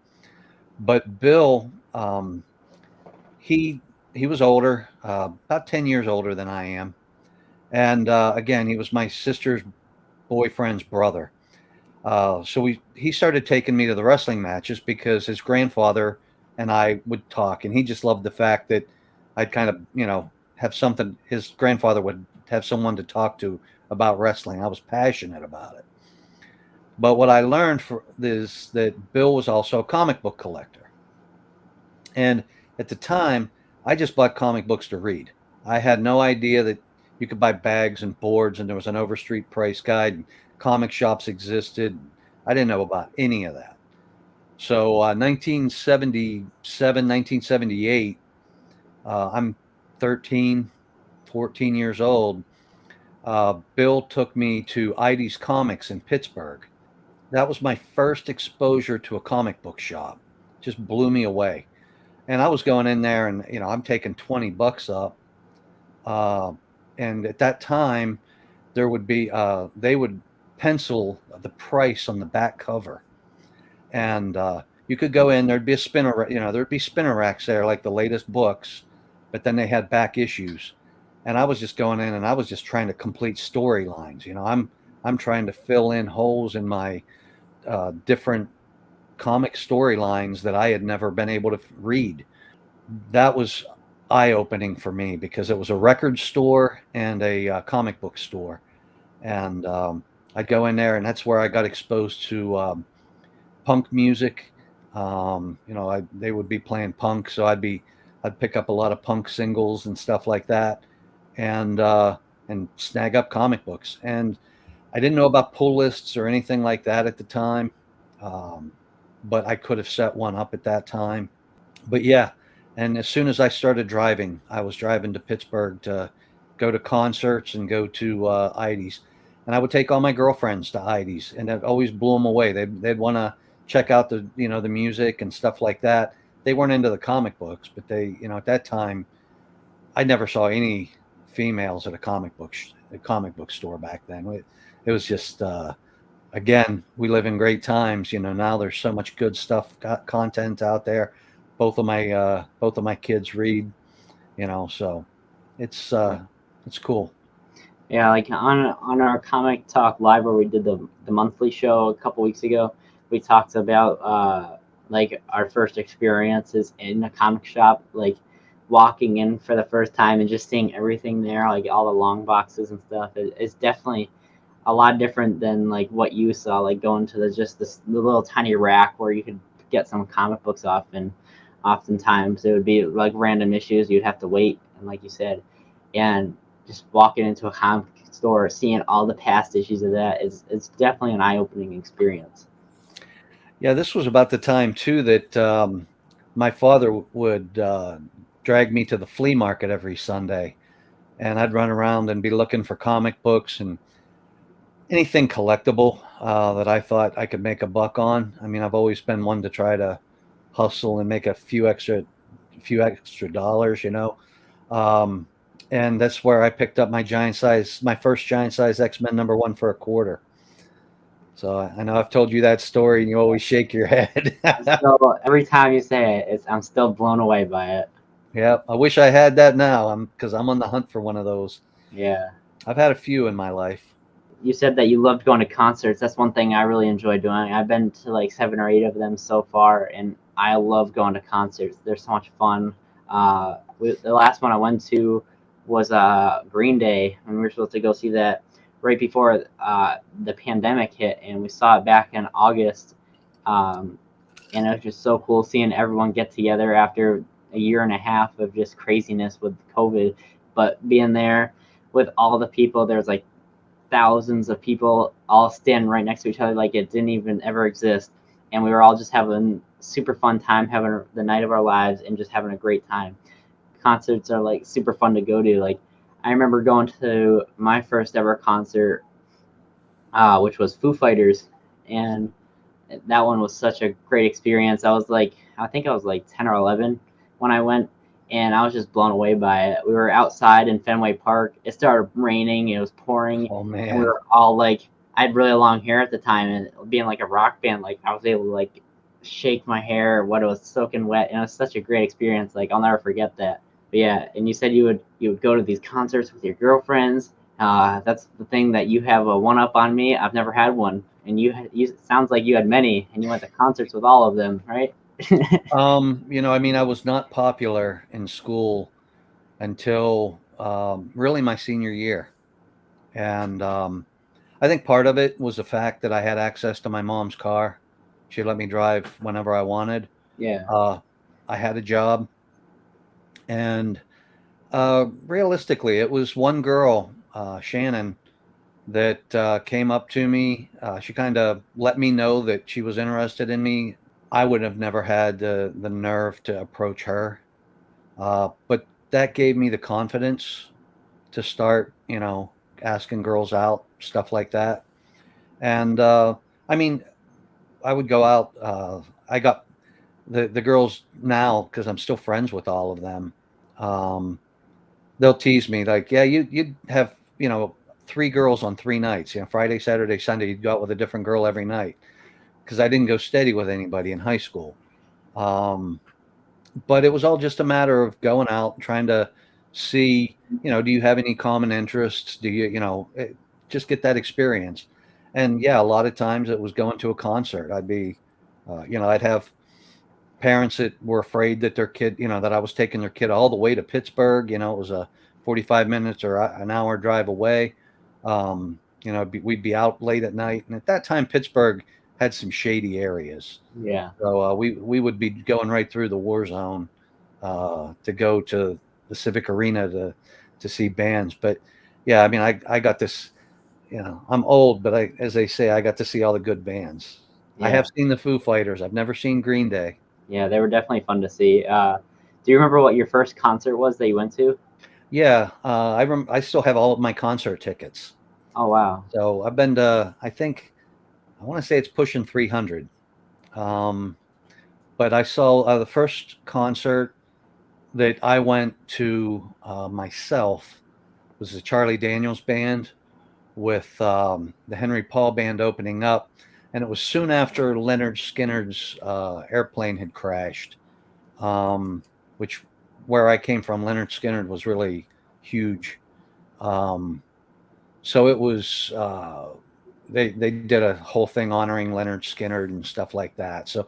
But Bill, he was older, about 10 years older than I am. And again, he was my sister's boyfriend's brother. So he started taking me to the wrestling matches because his grandfather and I would talk, and he just loved the fact that I'd kind of, have something. His grandfather would have someone to talk to about wrestling. I was passionate about it. But what I learned is that Bill was also a comic book collector. And at the time, I just bought comic books to read. I had no idea that you could buy bags and boards, and there was an overstreet price guide, and comic shops existed. I didn't know about any of that. So 1977, 1978, I'm 13, 14 years old. Bill took me to Ides Comics in Pittsburgh. That was my first exposure to a comic book shop. Just blew me away. And I was going in there, and I'm taking $20 up. Uh, and at that time, there would be they would pencil the price on the back cover, and you could go in. There'd be a spinner, there'd be spinner racks there, like the latest books, but then they had back issues. And I was just going in, and I was just trying to complete storylines. I'm trying to fill in holes in my different comic storylines that I had never been able to read. That was eye-opening for me because it was a record store and a comic book store, and I'd go in there, and that's where I got exposed to punk music. They would be playing punk, so I'd pick up a lot of punk singles and stuff like that, and snag up comic books. And I didn't know about pull lists or anything like that at the time, but I could have set one up at that time. But yeah, and as soon as I started driving, I was driving to Pittsburgh to go to concerts and go to Ides. And I would take all my girlfriends to Ides, and it always blew them away. They'd want to check out the music and stuff like that. They weren't into the comic books, but they, at that time, I never saw any females at a comic book store back then. It was just again, we live in great times. Now there's so much good stuff, content out there. Both of my kids read. So it's cool. Yeah, like on our Comic Talk Live, where we did the monthly show a couple weeks ago, we talked about like our first experiences in a comic shop, like walking in for the first time and just seeing everything there, like all the long boxes and stuff. It's definitely a lot different than like what you saw, like going to the little tiny rack where you could get some comic books off, and oftentimes it would be like random issues you'd have to wait, and like you said, and just walking into a comic store, seeing all the past issues of that is it's definitely an eye-opening experience. Yeah, this was about the time too that my father would drag me to the flea market every Sunday, and I'd run around and be looking for comic books and anything collectible that I thought I could make a buck on. I mean, I've always been one to try to hustle and make a few extra dollars. Um, and that's where I picked up my first giant size X-Men #1 for a quarter. So I know I've told you that story, and you always shake your head. Every time you say it, I'm still blown away by it. Yeah, I wish I had that now. Because I'm on the hunt for one of those. Yeah. I've had a few in my life. You said that you loved going to concerts. That's one thing I really enjoy doing. I've been to like 7 or 8 of them so far, and I love going to concerts. They're so much fun. The last one I went to was Green Day, and we were supposed to go see that right before the pandemic hit, and we saw it back in August. Um, and it was just so cool seeing everyone get together after a year and a half of just craziness with COVID. But being there with all the people, there's like thousands of people all standing right next to each other like it didn't even ever exist, and we were all just having super fun time, having the night of our lives and just having a great time. Concerts are like super fun to go to. Like I remember going to my first ever concert, which was Foo Fighters, and that one was such a great experience. I think I was like 10 or 11 when I went, and I was just blown away by it. We were outside in Fenway Park. It started raining, it was pouring, Oh and we man. were all like, I had really long hair at the time, and being like a rock band, like I was able to like shake my hair when it was soaking wet, and it was such a great experience. Like I'll never forget that. But yeah, and you said you would go to these concerts with your girlfriends. That's the thing that you have a one up on me. I've never had one, and you sounds like you had many, and you went to concerts with all of them, right? I mean, I was not popular in school until really my senior year, and I think part of it was the fact that I had access to my mom's car. She let me drive whenever I wanted. Yeah, Uh, I had a job, and realistically, it was one girl, Shannon, that came up to me. She kind of let me know that she was interested in me. I would have never had the nerve to approach her, but that gave me the confidence to start, asking girls out, stuff like that. And I mean, I would go out. I got the girls now because I'm still friends with all of them. Um, they'll tease me like, "Yeah, you'd have 3 girls on 3 nights. Friday, Saturday, Sunday. You'd go out with a different girl every night." Because I didn't go steady with anybody in high school. Um, but it was all just a matter of going out, trying to see, do you have any common interests? Do you, just get that experience. And yeah, a lot of times it was going to a concert. I'd have parents that were afraid that their kid, that I was taking their kid all the way to Pittsburgh. It was a 45 minutes or an hour drive away. We'd be out late at night. And at that time, Pittsburgh had some shady areas. yeah, So we would be going right through the war zone to go to the Civic Arena to see bands. But yeah, I mean, I got this. I'm old, but as they say, I got to see all the good bands. I yeah, have seen the Foo Fighters. I've never seen Green Day. yeah. They were definitely fun to see. Do you remember what your first concert was that you went to? Yeah, I still have all of my concert tickets. Oh wow, So I've been to. I want to say it's pushing 300. Um, but I saw the first concert that I went to myself was the Charlie Daniels Band with the Henry Paul Band opening up, and it was soon after Leonard Skinner's airplane had crashed, which where I came from, Leonard Skinner was really huge. Um, so it was they did a whole thing honoring Leonard Skinner and stuff like that. So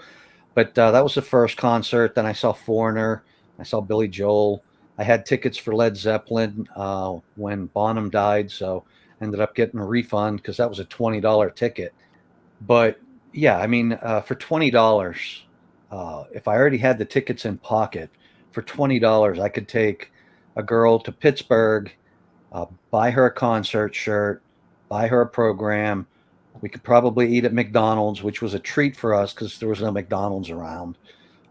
but that was the first concert. Then I saw Foreigner. I saw Billy Joel. I had tickets for Led Zeppelin when Bonham died, so ended up getting a refund because that was a $20 ticket. But yeah, I mean, for $20, if I already had the tickets in pocket, for $20, I could take a girl to Pittsburgh, buy her a concert shirt, buy her a program. We could probably eat at McDonald's, which was a treat for us because there was no McDonald's around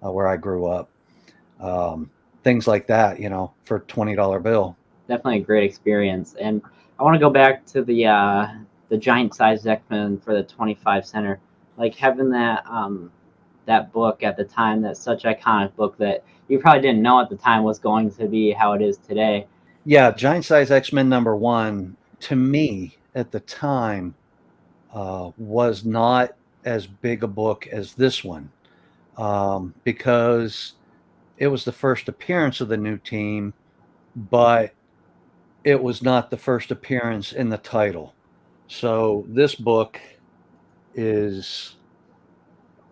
where I grew up. Um, Things like that, for a $20 bill. definitely a great experience. And I want to go back to the giant size X-Men for the 25 center. Like having that book at the time, that's such iconic book that you probably didn't know at the time was going to be how it is today. Yeah, Giant Size X-Men #1 to me at the time was not as big a book as this one, because it was the first appearance of the new team, but it was not the first appearance in the title. So this book is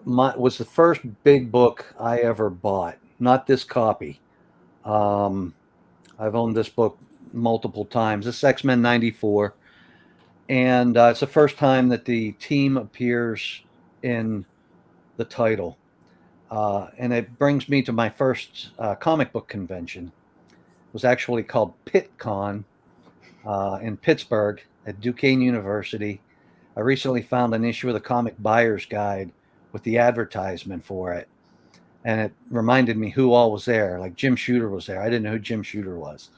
was the first big book I ever bought. Not this copy. Um, I've owned this book multiple times. This X-Men '94, and it's the first time that the team appears in the title. And it brings me to my first comic book convention. It was actually called PitCon in Pittsburgh at Duquesne University. I recently found an issue of the Comic Buyer's Guide with the advertisement for it, and it reminded me who all was there. Like Jim Shooter was there. I didn't know who Jim Shooter was.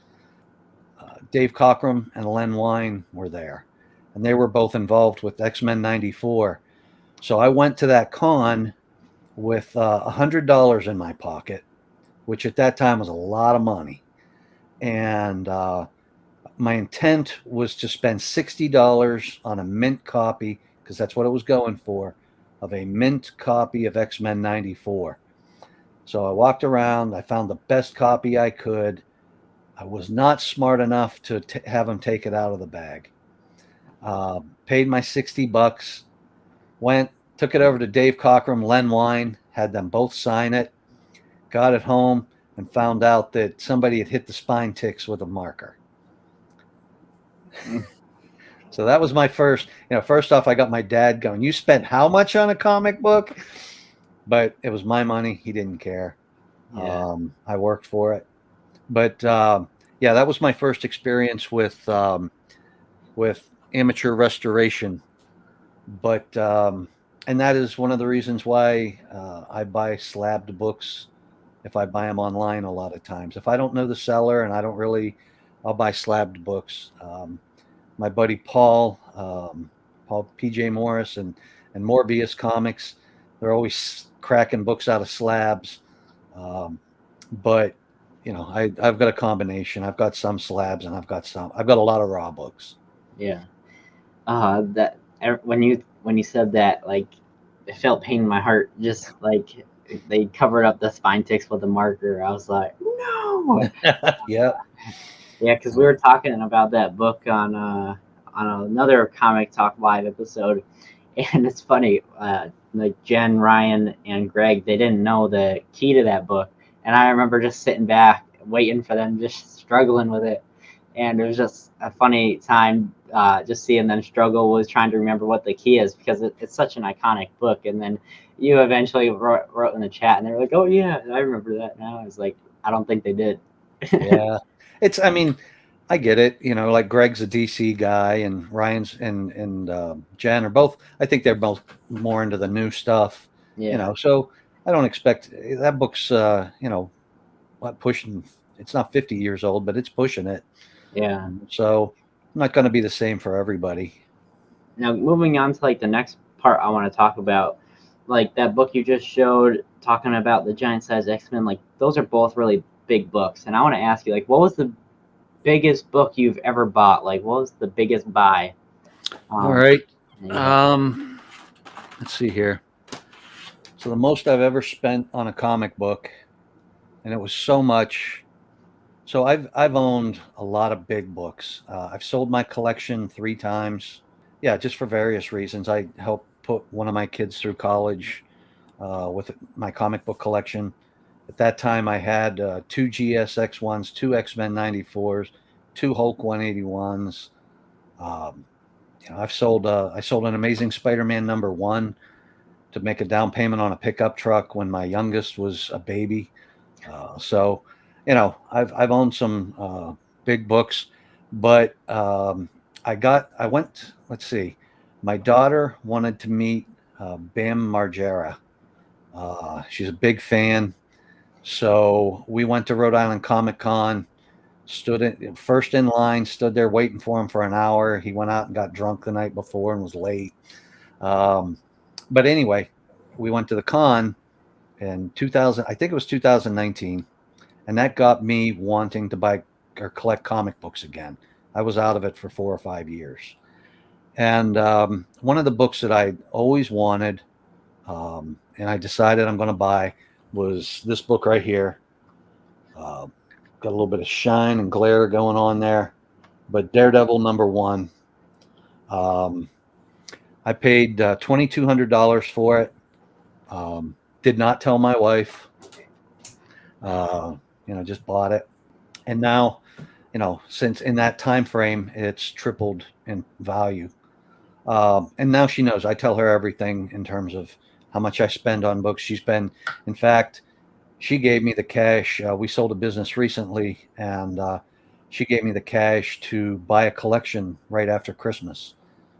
Dave Cockrum and Len Wein were there, and they were both involved with X-Men '94. So I went to that con with $100 in my pocket, which at that time was a lot of money. And my intent was to spend $60 on a mint copy, because that's what it was going for, of a mint copy of X-Men '94. So I walked around, I found the best copy I could. I was not smart enough to have him take it out of the bag. Paid my $60, went, took it over to Dave Cockrum, Len Wein, had them both sign it, got it home, and found out that somebody had hit the spine ticks with a marker. So that was my first, first off, I got my dad going, "You spent how much on a comic book?" But it was my money. He didn't care. Yeah. I worked for it. But yeah, that was my first experience with amateur restoration. But and that is one of the reasons why I buy slabbed books if I buy them online a lot of times. If I don't know the seller and I don't really, I'll buy slabbed books. My buddy Paul P.J. Morris and Morbius Comics, they're always cracking books out of slabs. But I've got a combination. I've got some slabs and I've got a lot of raw books. Yeah. That when you said that, like, it felt pain in my heart. Just like they covered up the spine ticks with a marker. I was like, no. Yeah. Yeah, because we were talking about that book on another Comic Talk Live episode, and it's funny. Like Jen, Ryan, and Greg, they didn't know the key to that book, and I remember just sitting back waiting for them, just struggling with it, and it was just a funny time, just seeing them struggle with trying to remember what the key is, because it's such an iconic book. And then you eventually wrote in the chat, and they were like, "Oh yeah, I remember that now." I was like, I don't think they did. Yeah. I mean, I get it. Like Greg's a DC guy, and Ryan's and Jen are both. I think they're both more into the new stuff. Yeah. So I don't expect that book's. What, pushing. It's not 50 years old, but it's pushing it. Yeah. So not going to be the same for everybody. Now, moving on to like the next part I want to talk about, like that book you just showed, talking about the giant size X-Men, like those are both really big books. And I want to ask you, like, what was the biggest book you've ever bought? Like, what was the biggest buy? All right. Yeah. Let's see here. So the most I've ever spent on a comic book, and it was so much. So I've owned a lot of big books. I've sold my collection 3 times. Yeah, just for various reasons. I helped put one of my kids through college with my comic book collection. At that time, I had 2 GSX1s, 2 X-Men '94s, 2 Hulk 181s. I sold an Amazing Spider-Man #1 to make a down payment on a pickup truck when my youngest was a baby. So, I've owned some big books, but I went. Let's see, my daughter wanted to meet Bam Margera. She's a big fan, so we went to Rhode Island Comic Con. First in line, stood there waiting for him for an hour. He went out and got drunk the night before and was late. Um, but anyway, we went to the con in 2000. I think it was 2019, and that got me wanting to buy or collect comic books again. I was out of it for 4 or 5 years. And one of the books that I always wanted, and I decided I'm going to buy, was this book right here. Got a little bit of shine and glare going on there, but Daredevil #1. I paid $2,200 for it. Did not tell my wife. Just bought it, and now, since in that time frame, it's tripled in value. And now she knows. I tell her everything in terms of how much I spend on books. In fact, she gave me the cash. We sold a business recently, and she gave me the cash to buy a collection right after Christmas.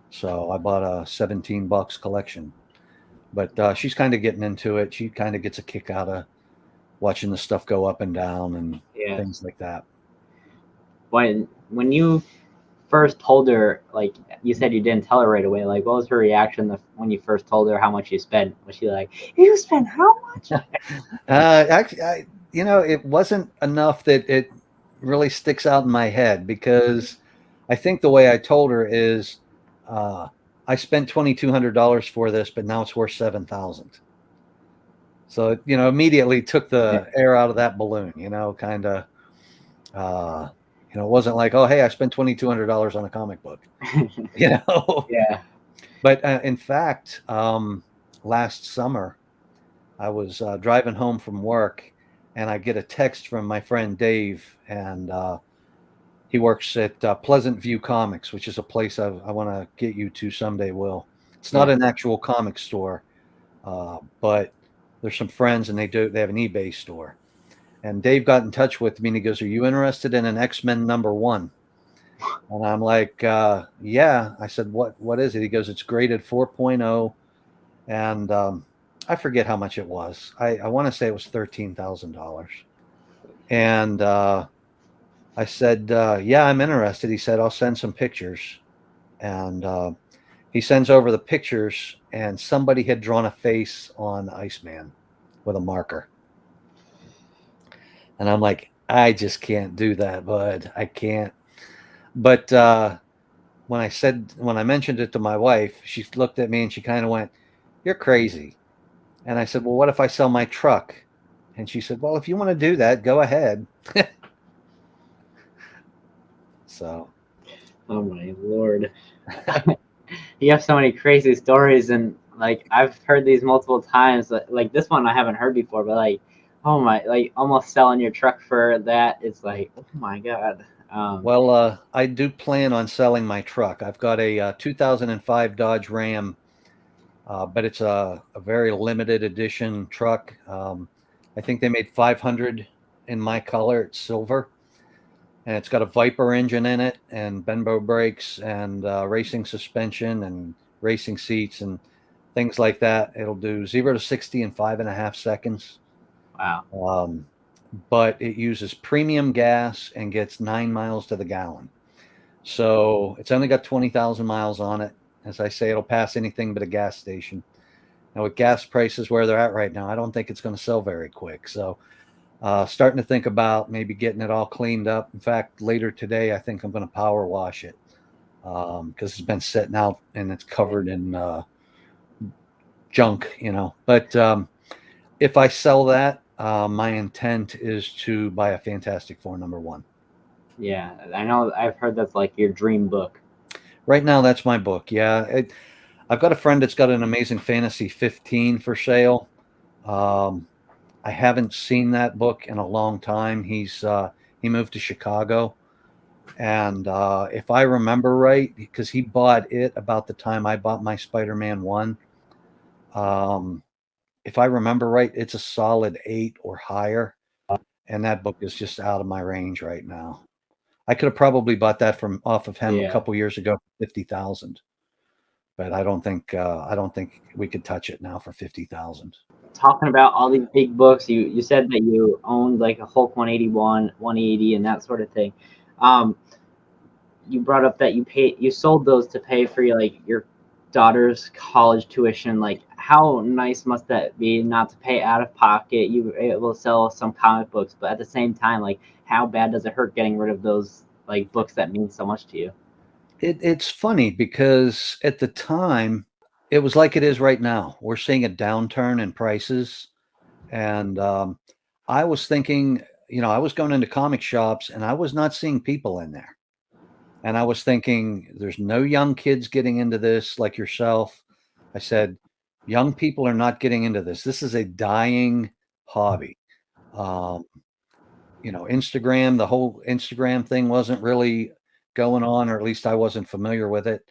So I bought a $17 collection. But she's kind of getting into it. She kind of gets a kick out of watching the stuff go up and down and things like that. When you first told her, like you said, you didn't tell her right away, like what was her reaction when you first told her how much you spent? Was she like, you spent how much? Actually, it wasn't enough that it really sticks out in my head, because I think the way I told her is, I spent $2,200 for this, but now it's worth $7,000. So, immediately took the air out of that balloon, kind of, it wasn't like, oh, hey, I spent $2,200 on a comic book, Yeah. But in fact, last summer, I was driving home from work, and I get a text from my friend Dave, and he works at Pleasant View Comics, which is a place I want to get you to someday, Will. It's not an actual comic store, but there's some friends, and they have an eBay store. And Dave got in touch with me, and he goes, "Are you interested in an X-Men #1?" And I'm like, yeah. I said, what is it? He goes, it's graded 4.0. And I forget how much it was. I want to say it was $13,000. And I said, yeah, I'm interested. He said, I'll send some pictures. And he sends over the pictures, and somebody had drawn a face on Iceman with a marker. And I'm like, I just can't do that, bud. I can't. But when I mentioned it to my wife, she looked at me and she kind of went, "You're crazy." And I said, "Well, what if I sell my truck?" And she said, "Well, if you want to do that, go ahead." So. Oh my Lord. You have so many crazy stories, and like I've heard these multiple times. Like this one I haven't heard before, but like, oh my, like almost selling your truck for that. It's like, oh my God. Well, I do plan on selling my truck. I've got a 2005 Dodge Ram, but it's a very limited edition truck. I think they made 500 in my color. It's silver, and it's got a Viper engine in it, and Benbow brakes, and racing suspension, and racing seats, and things like that. It'll do 0 to 60 in 5.5 seconds. Wow. But it uses premium gas and gets 9 miles to the gallon. So it's only got 20,000 miles on it. As I say, it'll pass anything but a gas station. Now, with gas prices where they're at right now, I don't think it's going to sell very quick. So starting to think about maybe getting it all cleaned up. In fact, later today, I think I'm going to power wash it, because it's been sitting out and it's covered in junk, But if I sell that, my intent is to buy a Fantastic Four #1. Yeah, I know. I've heard that's like your dream book. Right now, that's my book. Yeah, I've got a friend that's got an Amazing Fantasy 15 for sale. I haven't seen that book in a long time. He moved to Chicago, and if I remember right, because he bought it about the time I bought my Spider-Man 1. If I remember right, it's a solid 8 or higher, and that book is just out of my range right now. I could have probably bought that off of him a couple years ago for $50,000, but I don't think we could touch it now for $50,000. Talking about all these big books, you said that you owned like a Hulk 181, 180, and that sort of thing. You brought up that you sold those to pay for your daughter's college tuition, like how nice must that be not to pay out of pocket? You were able to sell some comic books, but at the same time, like how bad does it hurt getting rid of those like books that mean so much to you? It's funny because at the time, it was like it is right now. We're seeing a downturn in prices, and I was thinking, I was going into comic shops and I was not seeing people in there. And I was thinking, there's no young kids getting into this like yourself. I said, young people are not getting into this. This is a dying hobby. Um, Instagram, the whole Instagram thing wasn't really going on, or at least I wasn't familiar with it.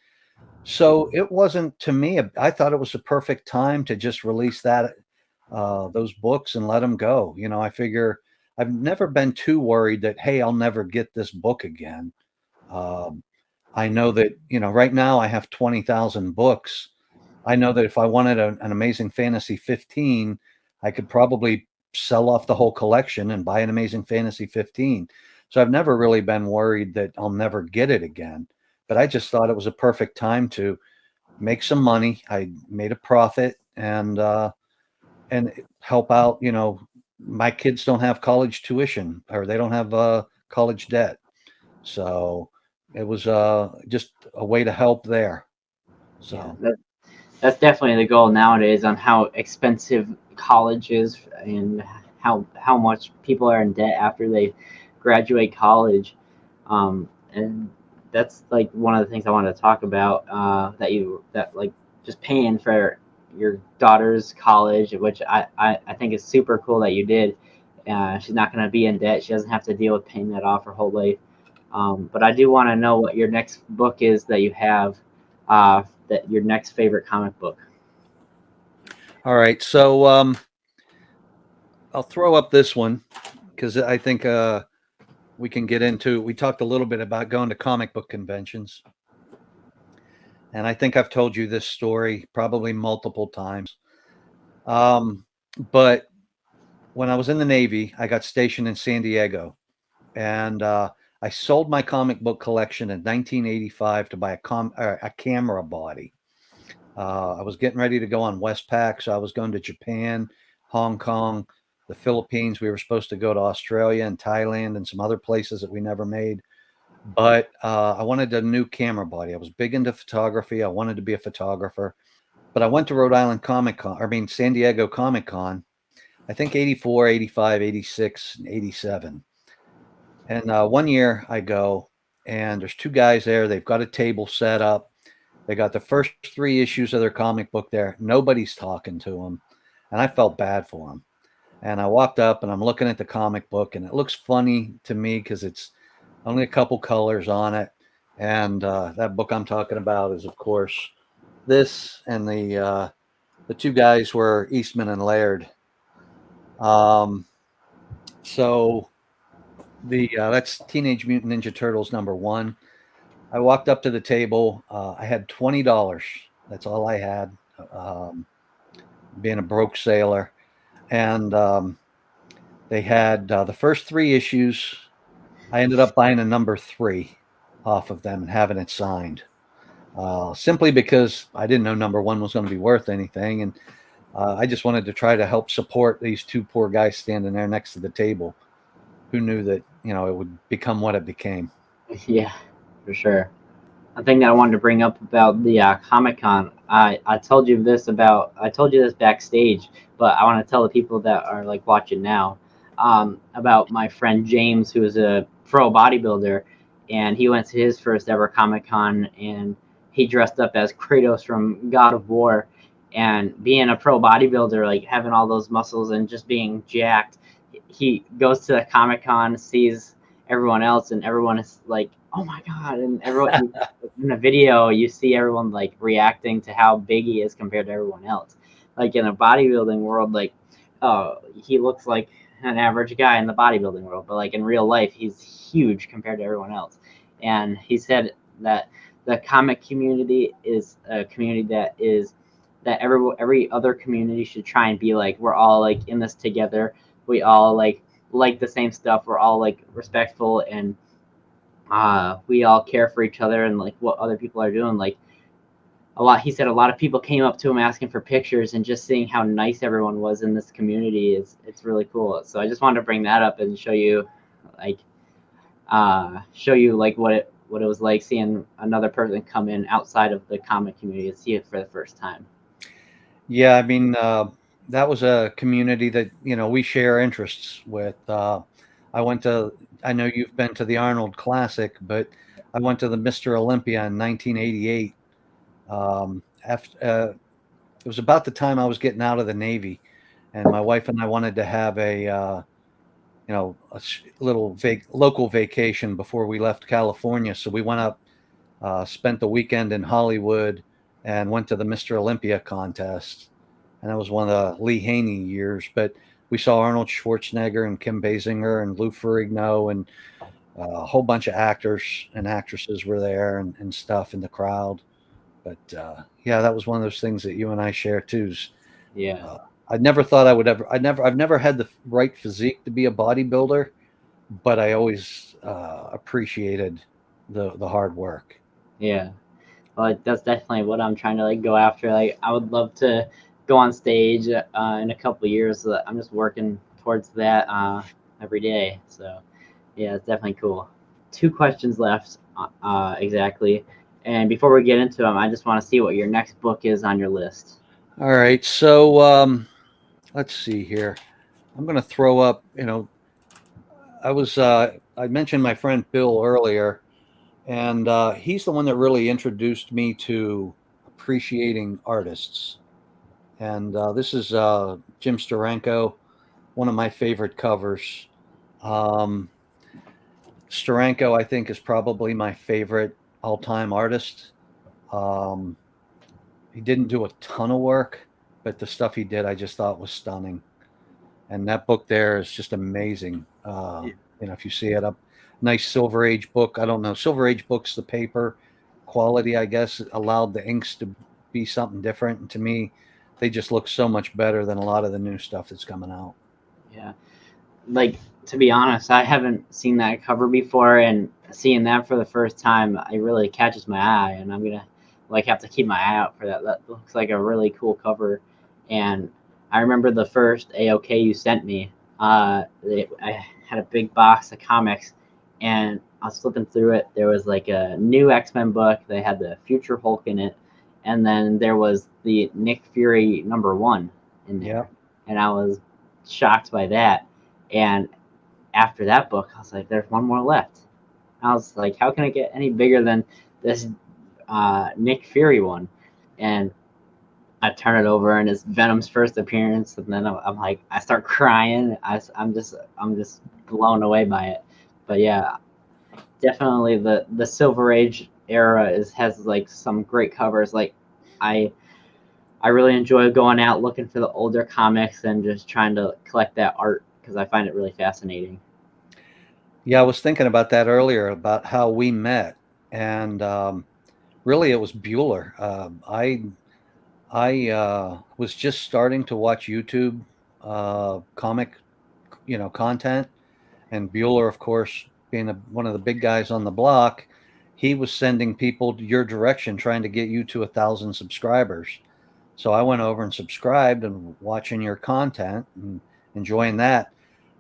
So it wasn't to me. I thought it was a perfect time to just release those books and let them go. I figure I've never been too worried that, hey, I'll never get this book again. Um, I know that, right now I have 20,000 books. I know that if I wanted an Amazing Fantasy 15, I could probably sell off the whole collection and buy an Amazing Fantasy 15. So I've never really been worried that I'll never get it again. But I just thought it was a perfect time to make some money. I made a profit and help out. My kids don't have college tuition, or they don't have college debt. So it was just a way to help there. Yeah, So that's definitely the goal nowadays on how expensive college is and how much people are in debt after they graduate college. And that's like one of the things I wanted to talk about, that like just paying for your daughter's college, which I think is super cool that you did. She's not going to be in debt. She doesn't have to deal with paying that off her whole life. But I do want to know what your next book is that you have, that your next favorite comic book. all right, so I'll throw up this one because I think we can get into. We talked a little bit about going to comic book conventions, and I think I've told you this story probably multiple times. Um, but when I was in the Navy, I got stationed in San Diego, and I sold my comic book collection in 1985 to buy a camera body. I was getting ready to go on Westpac, so I was going to Japan, Hong Kong, the Philippines. We were supposed to go to Australia and Thailand and some other places that we never made. But I wanted a new camera body. I was big into photography. I wanted to be a photographer. But I went to Rhode Island Comic Con, San Diego Comic Con, I think 84, 85, 86, and 87. And one year I go, and there's two guys there. They've got a table set up. They got the first three issues of their comic book there. Nobody's talking to them. And I felt bad for them. And I walked up and I'm looking at the comic book, and it looks funny to me because it's only a couple colors on it. And that book I'm talking about is, of course, this, and the two guys were Eastman and Laird. Um, so the that's Teenage Mutant Ninja Turtles #1. I walked up to the table. I had $20. That's all I had. Being a broke sailor, and they had the first three issues. I ended up buying a #3 off of them and having it signed, simply because I didn't know #1 was going to be worth anything, and I just wanted to try to help support these two poor guys standing there next to the table. Who knew that it would become what it became? Yeah, for sure. A thing that I wanted to bring up about the Comic Con, I told you this backstage, but I want to tell the people that are like watching now, about my friend James, who is a pro bodybuilder, and he went to his first ever Comic Con, and he dressed up as Kratos from God of War, and being a pro bodybuilder, like having all those muscles and just being jacked, he goes to the Comic Con, sees everyone else, and everyone is like, oh my god, and everyone in the video you see everyone like reacting to how big he is compared to everyone else. Like in a bodybuilding world, like he looks like an average guy in the bodybuilding world, but like in real life he's huge compared to everyone else. And he said that the comic community is a community that every other community should try and be like. We're all like in this together. We all like the same stuff. We're all like respectful, and we all care for each other and like what other people are doing. Like he said a lot of people came up to him asking for pictures, and just seeing how nice everyone was in this community it's really cool. So I just wanted to bring that up and show you, like, what it was like seeing another person come in outside of the comic community to see it for the first time. Yeah, I mean, that was a community that, we share interests with. I know you've been to the Arnold Classic, but I went to the Mr. Olympia in 1988. It was about the time I was getting out of the Navy, and my wife and I wanted to have a little local vacation before we left California. So we went up, spent the weekend in Hollywood, and went to the Mr. Olympia contest. And that was one of the Lee Haney years. But we saw Arnold Schwarzenegger and Kim Basinger and Lou Ferrigno, and a whole bunch of actors and actresses were there, and stuff in the crowd. But yeah, that was one of those things that you and I share too. Yeah. I never thought I would ever. I've never had the right physique to be a bodybuilder, but I always appreciated the hard work. Yeah. Well, that's definitely what I'm trying to like go after. Like, I would love to go on stage in a couple of years. So I'm just working towards that every day. So yeah, it's definitely cool. Two questions left, exactly. And before we get into them, I just want to see what your next book is on your list. All right, so let's see here. I'm going to throw up. I mentioned my friend Bill earlier, and he's the one that really introduced me to appreciating artists. And this is Jim Steranko, one of my favorite covers. Um, Steranko, I think, is probably my favorite all-time artist. Um, he didn't do a ton of work, but the stuff he did, I just thought was stunning. And that book there is just amazing. If you see it up, nice Silver Age book. I don't know, Silver Age books, the paper quality, I guess, allowed the inks to be something different. And to me, they just look so much better than a lot of the new stuff that's coming out. Yeah. Like, to be honest, I haven't seen that cover before, and seeing that for the first time, it really catches my eye, and I'm gonna like have to keep my eye out for that. That looks like a really cool cover, and I remember the first AOK you sent me. I had a big box of comics, and I was flipping through it. There was like a new X-Men book. They had the Future Hulk in it, and then there was the Nick Fury #1 in there, Yeah. and I was shocked by that. And after that book, I was like, there's one more left. I was like, how can it get any bigger than this Nick Fury one? And I turn it over, and it's Venom's first appearance, and then I'm like, I start crying. I'm just blown away by it. But yeah, definitely the Silver Age era has like some great covers. Like, I I really enjoy going out looking for the older comics and just trying to collect that art because I find it really fascinating. Yeah, I was thinking about that earlier about how we met, and really it was Bueller. I was just starting to watch YouTube comic, content, and Bueller, of course, being one of the big guys on the block, he was sending people your direction, trying to get you to 1,000 subscribers. So I went over and subscribed and watching your content and enjoying that.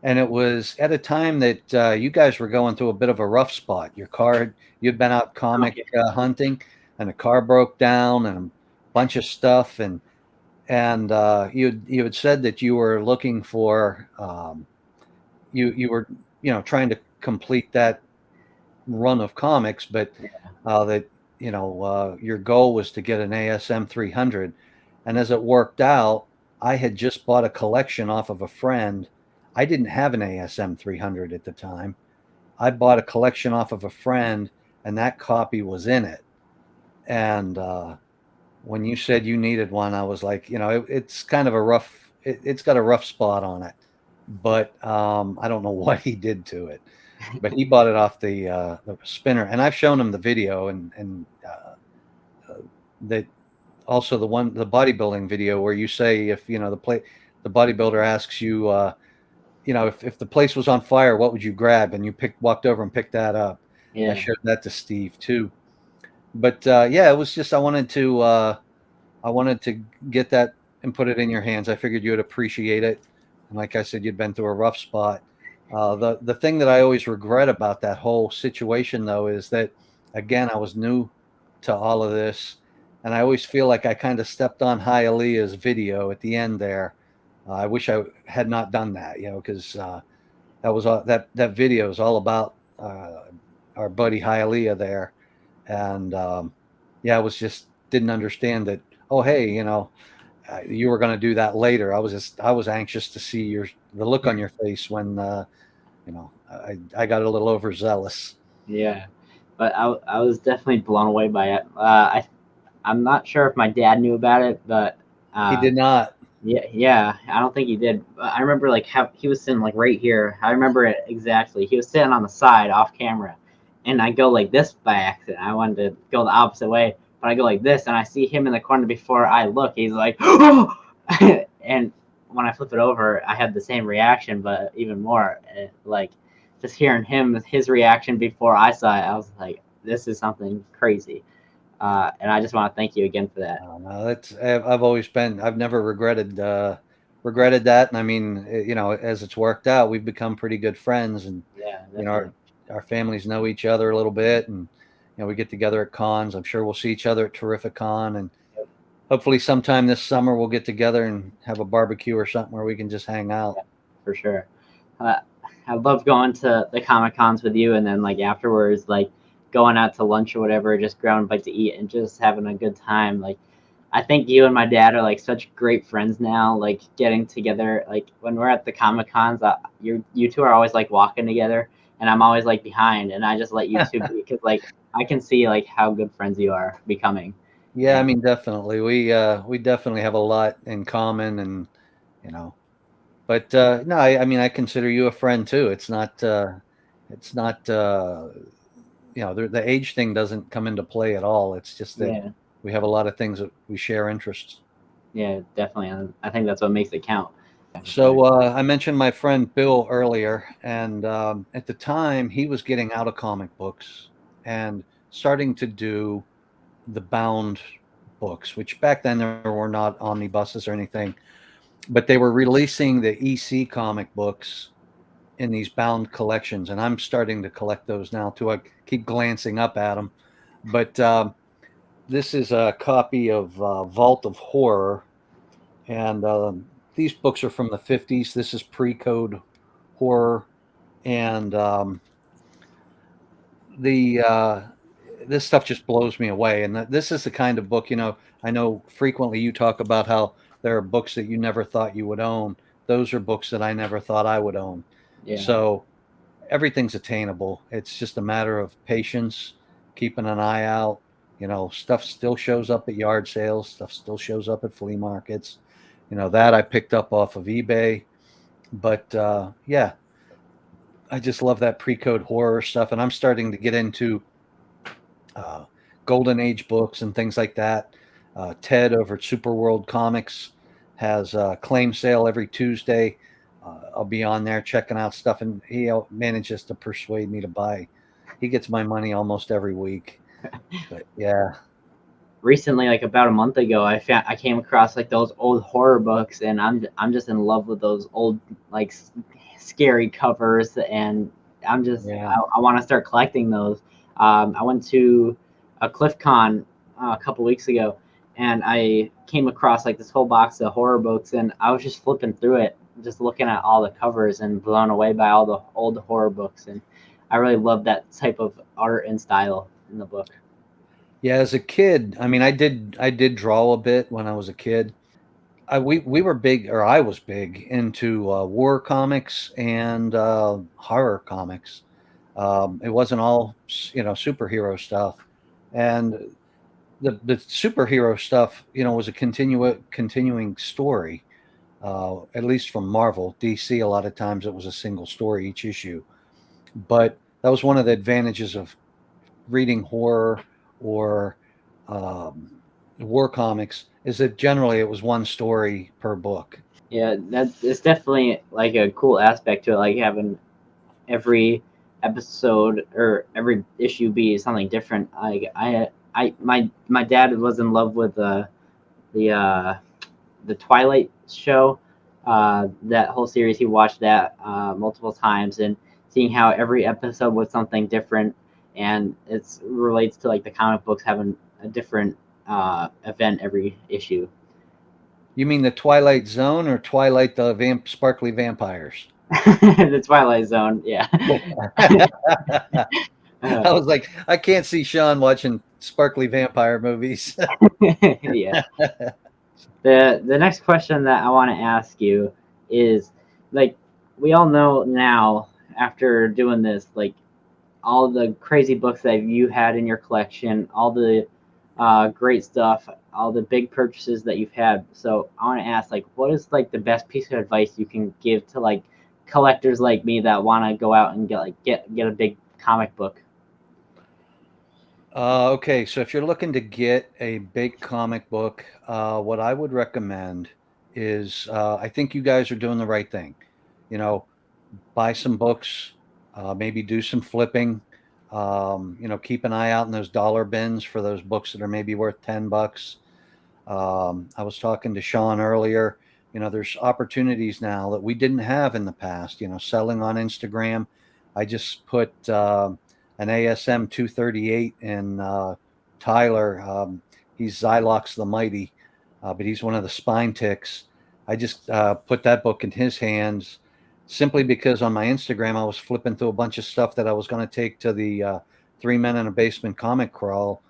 And it was at a time that you guys were going through a bit of a rough spot. You'd been out comic hunting, and a car broke down, and a bunch of stuff, and you had said that you were looking for you were trying to complete that run of comics, but that your goal was to get an ASM 300. And as it worked out, I had just bought a collection off of a friend. I didn't have an ASM 300 at the time. I bought a collection off of a friend, and that copy was in it. And when you said you needed one, I was like, it's kind of a rough. It's got a rough spot on it, but I don't know what he did to it. But he bought it off the spinner, and I've shown him the video, and that also the bodybuilding video where you say if the bodybuilder asks you, if the place was on fire, what would you grab? And you walked over and picked that up. I Yeah. showed that to Steve too. But yeah, it was just I wanted to get that and put it in your hands. I figured you would appreciate it, and like I said, you'd been through a rough spot. The thing that I always regret about that whole situation, though, is that again I was new to all of this, and I always feel like I kind of stepped on Hialeah's video at the end there. I wish I had not done that, because that was that video is all about our buddy Hialeah there, and yeah, I was just didn't understand that. Oh, hey, you were going to do that later. I was anxious to see the look on your face when I got a little overzealous. Yeah, but I was definitely blown away by it. I'm not sure if my dad knew about it, but He uh, did not. yeah, I don't think he did. I remember like how he was sitting like right here. I remember it exactly. He was sitting on the side off camera, and I go like this by accident. I wanted to go the opposite way, but I go like this, and I see him in the corner before I look. He's like, oh! And when I flip it over, I had the same reaction, but even more. Like just hearing his reaction before I saw it, I was like, this is something crazy. And I just want to thank you again for that. No, I've always been. I've never regretted that. And I mean, as it's worked out, we've become pretty good friends, and Yeah, you know, definitely. our families know each other a little bit, and we get together at cons. I'm sure we'll see each other at Terrific Con, and hopefully sometime this summer we'll get together and have a barbecue or something where we can just hang out. Yeah, for sure. Uh, I love going to the Comic Cons with you, and then like afterwards, like going out to lunch or whatever, just grabbing a bite to eat and just having a good time. Like I think you and my dad are like such great friends now. Like getting together, like when we're at the Comic Cons, you two are always like walking together, and I'm always like behind, and I just let you two be because like I can see like how good friends you are becoming. Yeah, I And mean, definitely. We definitely have a lot in common, and you know, but no, I mean, I consider you a friend too. It's not the age thing doesn't come into play at all. It's just that yeah, we have a lot of things that we share interests. yeah, definitely. And I think that's what makes it count. So I mentioned my friend Bill earlier, and at the time he was getting out of comic books and starting to do the bound books, which back then there were not omnibuses or anything, but they were releasing the EC comic books in these bound collections, and I'm starting to collect those now too. I keep glancing up at them, but this is a copy of Vault of Horror, and these books are from the 50s. This is pre-code horror, and the this stuff just blows me away. And this is the kind of book, I know frequently you talk about how there are books that you never thought you would own. Those are books that I never thought I would own. Yeah. So everything's attainable. It's just a matter of patience, keeping an eye out. Stuff still shows up at yard sales, stuff still shows up at flea markets. That I picked up off of eBay. But yeah, I just love that pre-code horror stuff. And I'm starting to get into uh, Golden Age books and things like that. Ted over at Super World Comics has a claim sale every Tuesday. I'll be on there checking out stuff, and he manages to persuade me to buy. He gets my money almost every week. But yeah, Recently, like about a month ago, I came across like those old horror books, and I'm just in love with those old like scary covers, and yeah, I want to start collecting those. I went to a CliffCon a couple weeks ago, and I came across like this whole box of horror books, and I was just flipping through it, just looking at all the covers and blown away by all the old horror books, and I really love that type of art and style in the book. yeah. As a kid, I mean, I did draw a bit when I was a kid. We were big, or I was big into war comics and horror comics. It wasn't all superhero stuff, and the superhero stuff was a continuing story. At least from Marvel, DC, a lot of times it was a single story each issue. But that was one of the advantages of reading horror or war comics, is that generally it was one story per book. Yeah, that's it's definitely like a cool aspect to it, like having every episode or every issue be something different. Like my dad was in love with the Twilight show. That whole series, he watched that multiple times, and seeing how every episode was something different, and it relates to like the comic books having a different event every issue. You mean the Twilight Zone or Twilight the sparkly vampires? The Twilight Zone, yeah. I was like, I can't see Sean watching sparkly vampire movies. Yeah. The next question that I want to ask you is, like, we all know now after doing this, like, all the crazy books that you had in your collection, all the great stuff, all the big purchases that you've had. So I want to ask, like, what is like the best piece of advice you can give to like collectors like me that want to go out and get a big comic book? Okay, so if you're looking to get a big comic book, what I would recommend is I think you guys are doing the right thing. You know, buy some books, maybe do some flipping. Keep an eye out in those dollar bins for those books that are maybe worth $10. I was talking to Sean earlier. There's opportunities now that we didn't have in the past. Selling on Instagram. I just put an ASM 238 in Tyler. He's Xylox the Mighty, but he's one of the spine ticks. I just put that book in his hands simply because on my Instagram I was flipping through a bunch of stuff that I was going to take to the Three Men in a Basement comic crawl,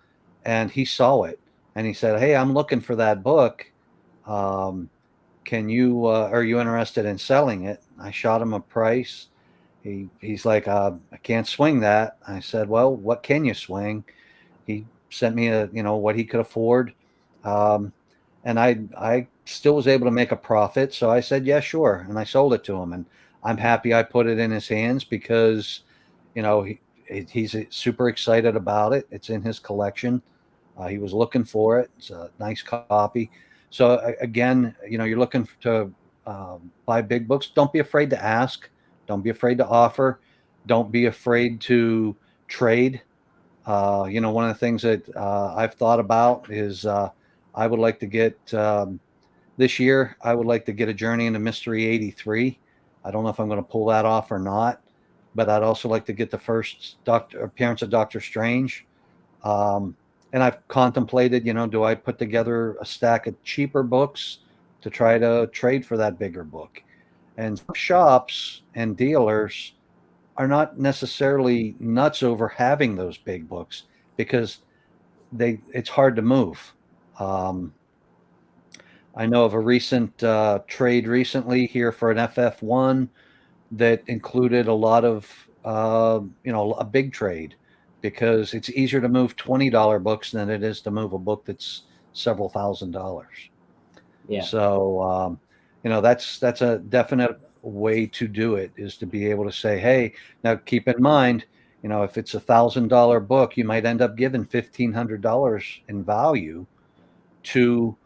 and he saw it and he said, "Hey, I'm looking for that book. Um, can you are you interested in selling it?" I shot him a price. He's like, "I can't swing that." I said, "Well, what can you swing?" He sent me what he could afford, um, and I still was able to make a profit. So I said, "Yeah, sure," and I sold it to him. And I'm happy I put it in his hands because he's super excited about it. It's in his collection. He was looking for it. It's a nice copy. So again, you're looking to buy big books. Don't be afraid to ask. Don't be afraid to offer. Don't be afraid to trade. One of the things that I've thought about is I would like to get this year. I would like to get a Journey into Mystery 83. I don't know if I'm going to pull that off or not, but I'd also like to get the first appearance of Doctor Strange. Um, and I've contemplated, do I put together a stack of cheaper books to try to trade for that bigger book? And shops and dealers are not necessarily nuts over having those big books because it's hard to move. Um, I know of a recent trade recently here for an FF1 that included a lot of a big trade because it's easier to move $20 books than it is to move a book that's several $1,000s. Yeah. So that's a definite way to do it, is to be able to say, hey, now keep in mind, if it's $1,000 book, you might end up giving $1,500 in value to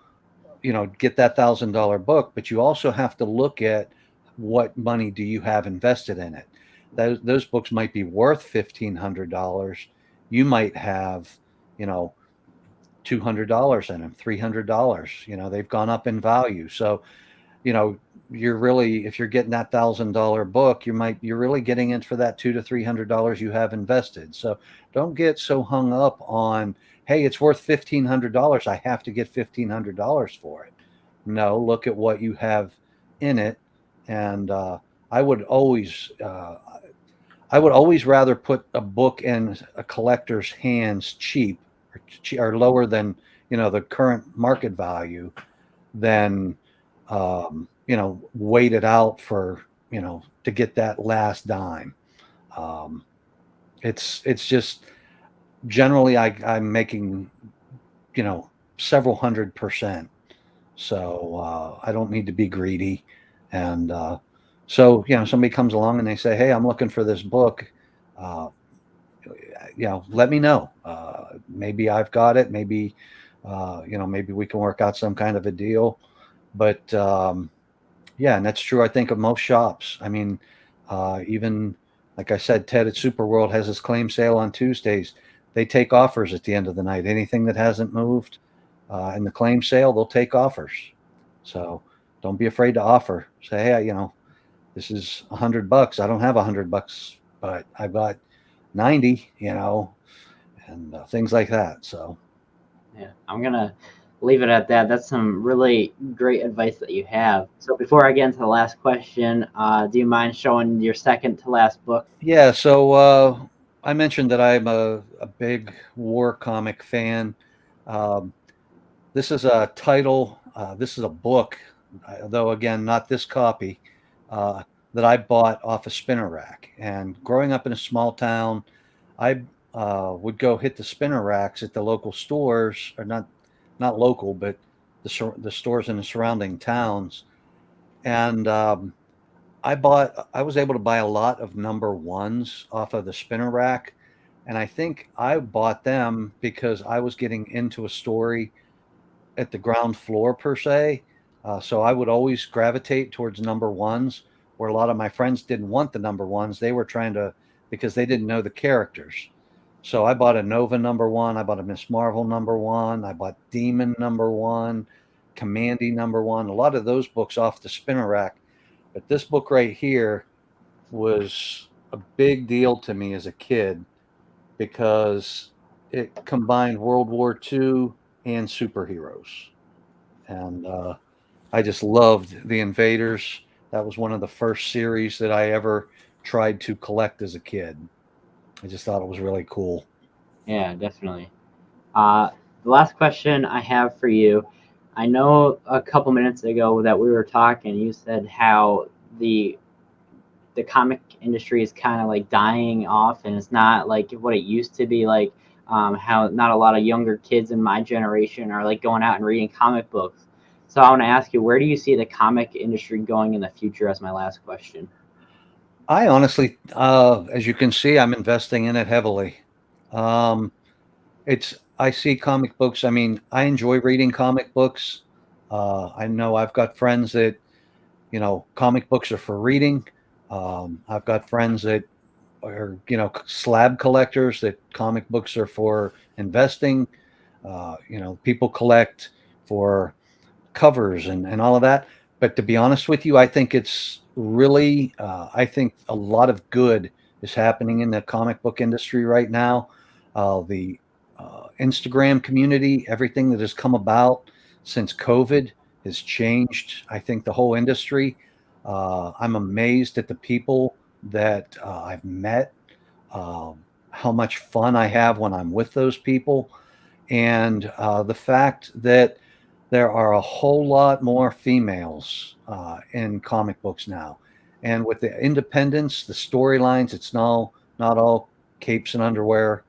get that $1,000 book, but you also have to look at what money do you have invested in it. Those books might be worth $1,500. You might have, $200 in them, $300. They've gone up in value. So, you're really, if you're getting that $1,000 book, you're really getting it for that $200 to $300 you have invested. So don't get so hung up on, hey, it's worth $1,500. I have to get $1,500 for it. No, look at what you have in it. And I would always, rather put a book in a collector's hands cheap or lower than the current market value than wait it out for to get that last dime. Um, it's just generally I'm making several 100%. So I don't need to be greedy. And so somebody comes along and they say, hey, I'm looking for this book. Uh, let me know. Maybe I've got it. Maybe maybe we can work out some kind of a deal. But yeah, and that's true, I think, of most shops. I mean, even like I said, Ted at Superworld has his claim sale on Tuesdays. they take offers at the end of the night. Anything that hasn't moved in the claim sale, they'll take offers. So don't be afraid to offer. Say, hey, this is $100. I don't have $100, but I've got 90, and things like that. So yeah, I'm gonna leave it at that. That's some really great advice that you have. So before I get into the last question, do you mind showing your second to last book? yeah, so I mentioned that I'm a big war comic fan. Um, this is a title. This is a book, though again, not this copy, uh, that I bought off a spinner rack. And growing up in a small town, I would go hit the spinner racks at the local stores, or not local, but the stores in the surrounding towns. And I was able to buy a lot of number ones off of the spinner rack. And I think I bought them because I was getting into a story at the ground floor per se. So I would always gravitate towards number ones, where a lot of my friends didn't want the number ones. They were trying to, because they didn't know the characters. So I bought a Nova number one. I bought a Miss Marvel number one. I bought Demon number one, Commandy number one, a lot of those books off the spinner rack. But this book right here was a big deal to me as a kid because it combined World War II and superheroes. And I just loved The Invaders. That was one of the first series that I ever tried to collect as a kid. I just thought it was really cool. Yeah, definitely. The last question I have for you, I know a couple minutes ago that we were talking, you said how the comic industry is kind of like dying off and it's not like what it used to be, like how not a lot of younger kids in my generation are like going out and reading comic books. So I want to ask you, where do you see the comic industry going in the future, as my last question? I honestly, as you can see, I'm investing in it heavily. Um, I see comic books. I mean, I enjoy reading comic books. I know I've got friends that, comic books are for reading. I've got friends that are, slab collectors, that comic books are for investing. People collect for covers and all of that. But to be honest with you, I think it's really, I think a lot of good is happening in the comic book industry right now. The Instagram community, everything that has come about since COVID has changed, I think, the whole industry. I'm amazed at the people that I've met, how much fun I have when I'm with those people, and the fact that there are a whole lot more females in comic books now. And with the independence, the storylines, it's now not all capes and underwear.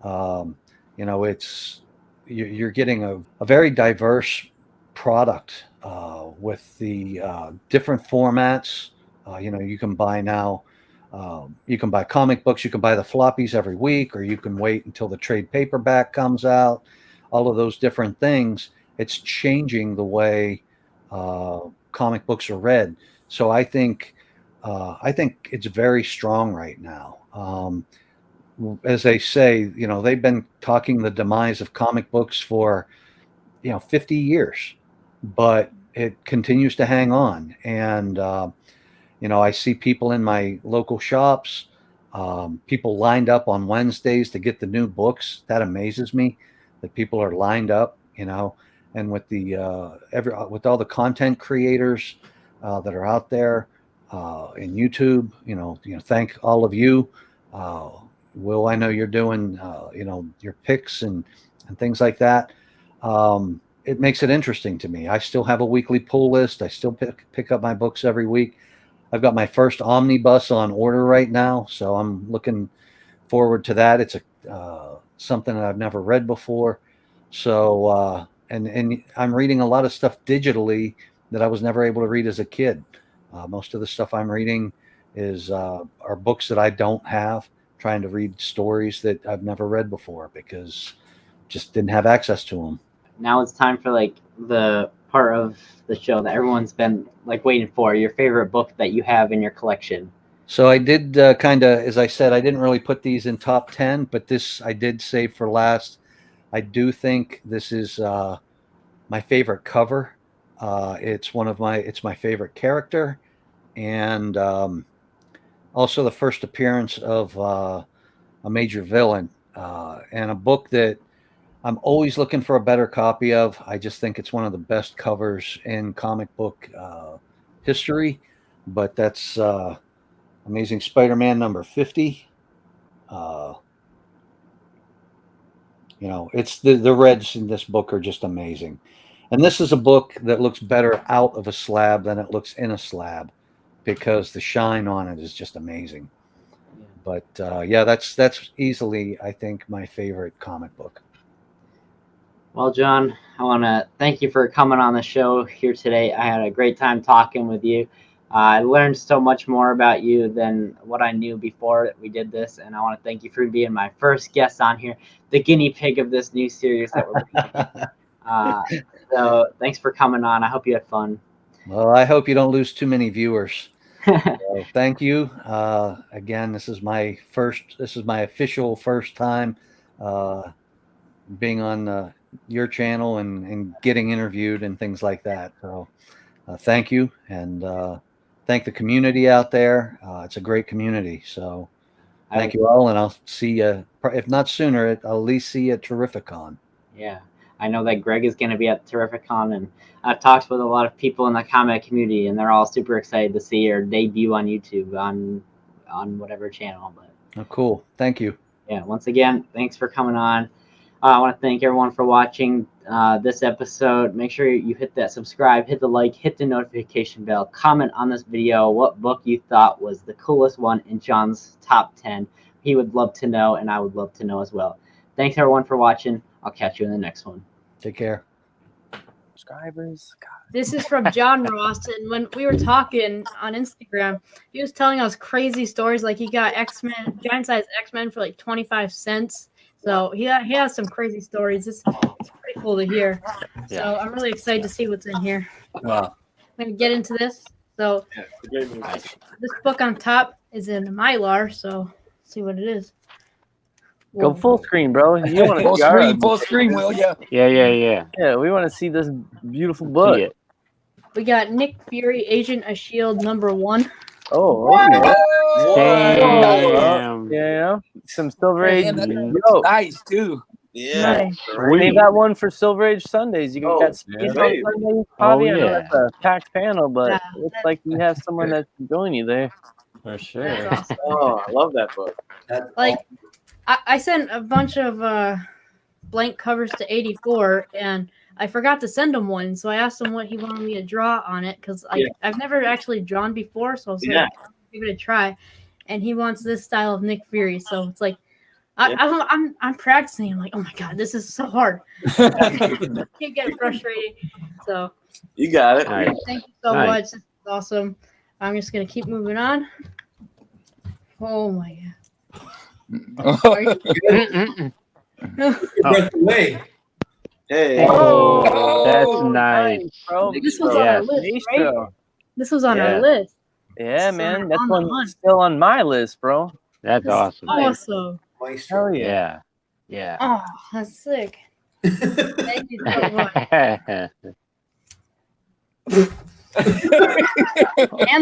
Um, you're getting a very diverse product with the different formats. You can buy now. You can buy comic books. You can buy the floppies every week, or you can wait until the trade paperback comes out. All of those different things. It's changing the way comic books are read. So I think it's very strong right now. As they say, they've been talking the demise of comic books for 50 years, but it continues to hang on. And I see people in my local shops, people lined up on Wednesdays to get the new books. That amazes me that people are lined up, and with the with all the content creators that are out there in YouTube, thank all of you. Uh, Will, I know you're doing, your picks and things like that. It makes it interesting to me. I still have a weekly pull list. I still pick up my books every week. I've got my first omnibus on order right now, so I'm looking forward to that. It's a something that I've never read before. So and I'm reading a lot of stuff digitally that I was never able to read as a kid. Most of the stuff I'm reading is are books that I don't have, trying to read stories that I've never read before because just didn't have access to them. Now it's time for like the part of the show that everyone's been like waiting for, your favorite book that you have in your collection. So I did kind of, as I said, I didn't really put these in top 10, but this I did save for last. I do think this is my favorite cover. It's my favorite character, and also the first appearance of a major villain, and a book that I'm always looking for a better copy of. I just think it's one of the best covers in comic book history. But that's Amazing Spider-Man number 50. It's the reds in this book are just amazing. And this is a book that looks better out of a slab than it looks in a slab because the shine on it is just amazing. But yeah, that's easily, I think, my favorite comic book. Well, John, I want to thank you for coming on the show here today. I had a great time talking with you. I learned so much more about you than what I knew before we did this, and I want to thank you for being my first guest on here, the guinea pig of this new series that we're making. So thanks for coming on. I hope you had fun. Well, I hope you don't lose too many viewers. So thank you. Again, this is my official first time being on your channel and getting interviewed and things like that. So thank you, and thank the community out there. It's a great community. So thank you all, and I'll see you, if not sooner, I'll at least see you at Terrificon. Yeah, I know that Greg is going to be at Terrificon, and I've talked with a lot of people in the comic community, and they're all super excited to see your debut on YouTube on whatever channel. But oh, cool. Thank you. Yeah, once again, thanks for coming on. I want to thank everyone for watching this episode. Make sure you hit that subscribe, hit the like, hit the notification bell, comment on this video what book you thought was the coolest one in John's top 10. He would love to know, and I would love to know as well. Thanks everyone for watching. I'll catch you in the next one. Take care. Subscribers. God. This is from John Ross, and when we were talking on Instagram, he was telling us crazy stories. Like he got X-Men, giant size X-Men for like 25 cents. So he has some crazy stories. It's pretty cool to hear. Yeah. So I'm really excited to see what's in here. Wow. I'm gonna get into this. So this book on top is in Mylar. So let's see what it is. Go full screen, bro. You want to full screen, will ya? Yeah. Yeah, we want to see this beautiful book. We got Nick Fury, Agent of S.H.I.E.L.D. #1. Oh, okay. Damn. Yeah, some Silver Age. Nice too. Yeah, they got one for Silver Age Sundays. You got Space on Sundays, Bobby. I know that's a packed panel, but it looks like you have someone that's joining you there. For sure. Awesome. Oh, I love that book. Like, I sent a bunch of blank covers to 84, and I forgot to send him one. So I asked him what he wanted me to draw on it, because I've never actually drawn before, so I was like, give it a try. And he wants this style of Nick Fury, so it's like I'm practicing. I'm like, oh my god, this is so hard. Can't get frustrated. So you got it. Right. Thank you so much. This is awesome. I'm just gonna keep moving on. Oh my god. Breath away. Hey. Oh, that's nice. Bro. This was on our list, right? This was on our list. Yeah, man. That's one still on my list, bro. That's awesome. Awesome. Hell yeah. Yeah. Oh, that's sick. Thank you so much. And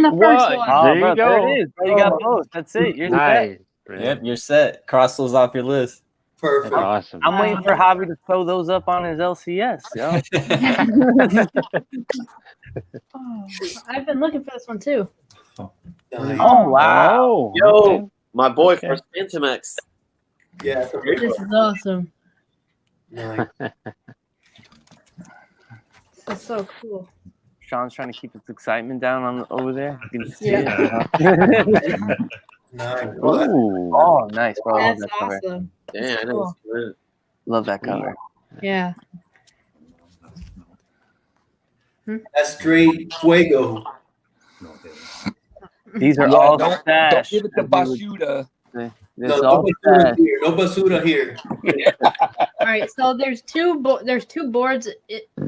the first one. Oh, there you go. There it is. You got both. That's it. You're set. Yep, you're set. Cross those off your list. Perfect. That's awesome. I'm waiting for Javi to throw those up on his LCS. Yo. Oh, I've been looking for this one too. Oh wow. Yo, my boy for Phantomex. Yeah. This is awesome. Nice. This is so cool. Sean's trying to keep his excitement down on over there. You can see Nice. Ooh. Oh, nice, bro. I love That's that cover. awesome. Yeah, I know. Cool. Love that cover. Yeah. That's straight fuego. These are all don't stashed. give it to Bashuda. No basura here. No basura here. All right. So there's two boards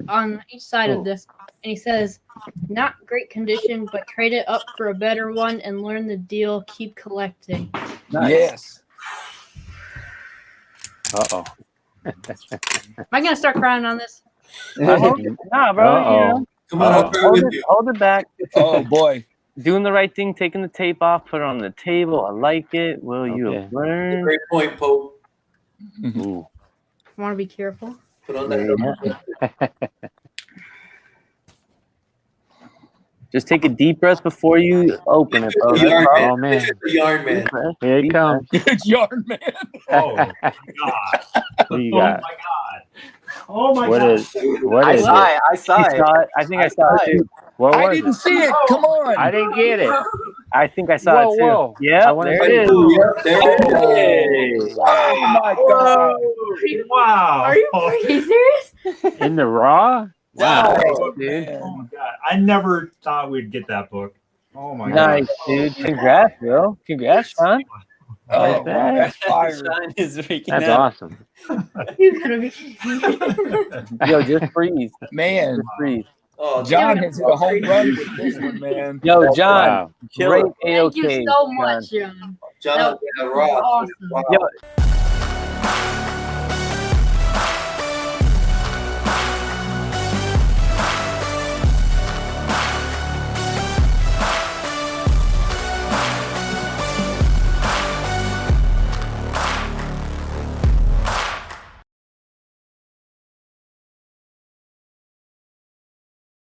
on each side of this and he says, "Not great condition, but trade it up for a better one and learn the deal. Keep collecting." Nice. Yes. Uh-oh. Am I gonna start crying on this? Nah, bro. You know, Come on, I'll cry with you. hold it back. Oh boy. Doing the right thing, taking the tape off, put it on the table. I like it. Will you Okay. learn? Great point, Pope. Ooh. I want to be careful. Put on that. Just take a deep breath before you open it, bro. It's the yarn man. Oh, man. It's the yarn man. Here it comes. It's yarn man. Oh my god! What do you Oh my got? god! Oh my What god! is what I is saw it? it. I saw I it. saw it. I think I saw it too. What I was didn't it? see it. Come on. I didn't get it. I think I saw it too. Whoa. Yeah, I wanna there see it is. Yep, there it is. Oh my god. Wow! Are you freaking serious? In the raw? Wow. Oh, oh my god! I never thought we'd get that book. Oh my Nice, god! dude. Congrats, bro. Congrats, Sean. Oh, that's fire. That's Is freaking That's out. awesome. You gotta be kidding me. Yo, just breathe. Man, Just breathe. Oh, John has hit a home run with this one, man. Yo, John. Wow. Great Thank A-OK. you so much, John. John, That yeah, was Ross. awesome. Wow. Yo,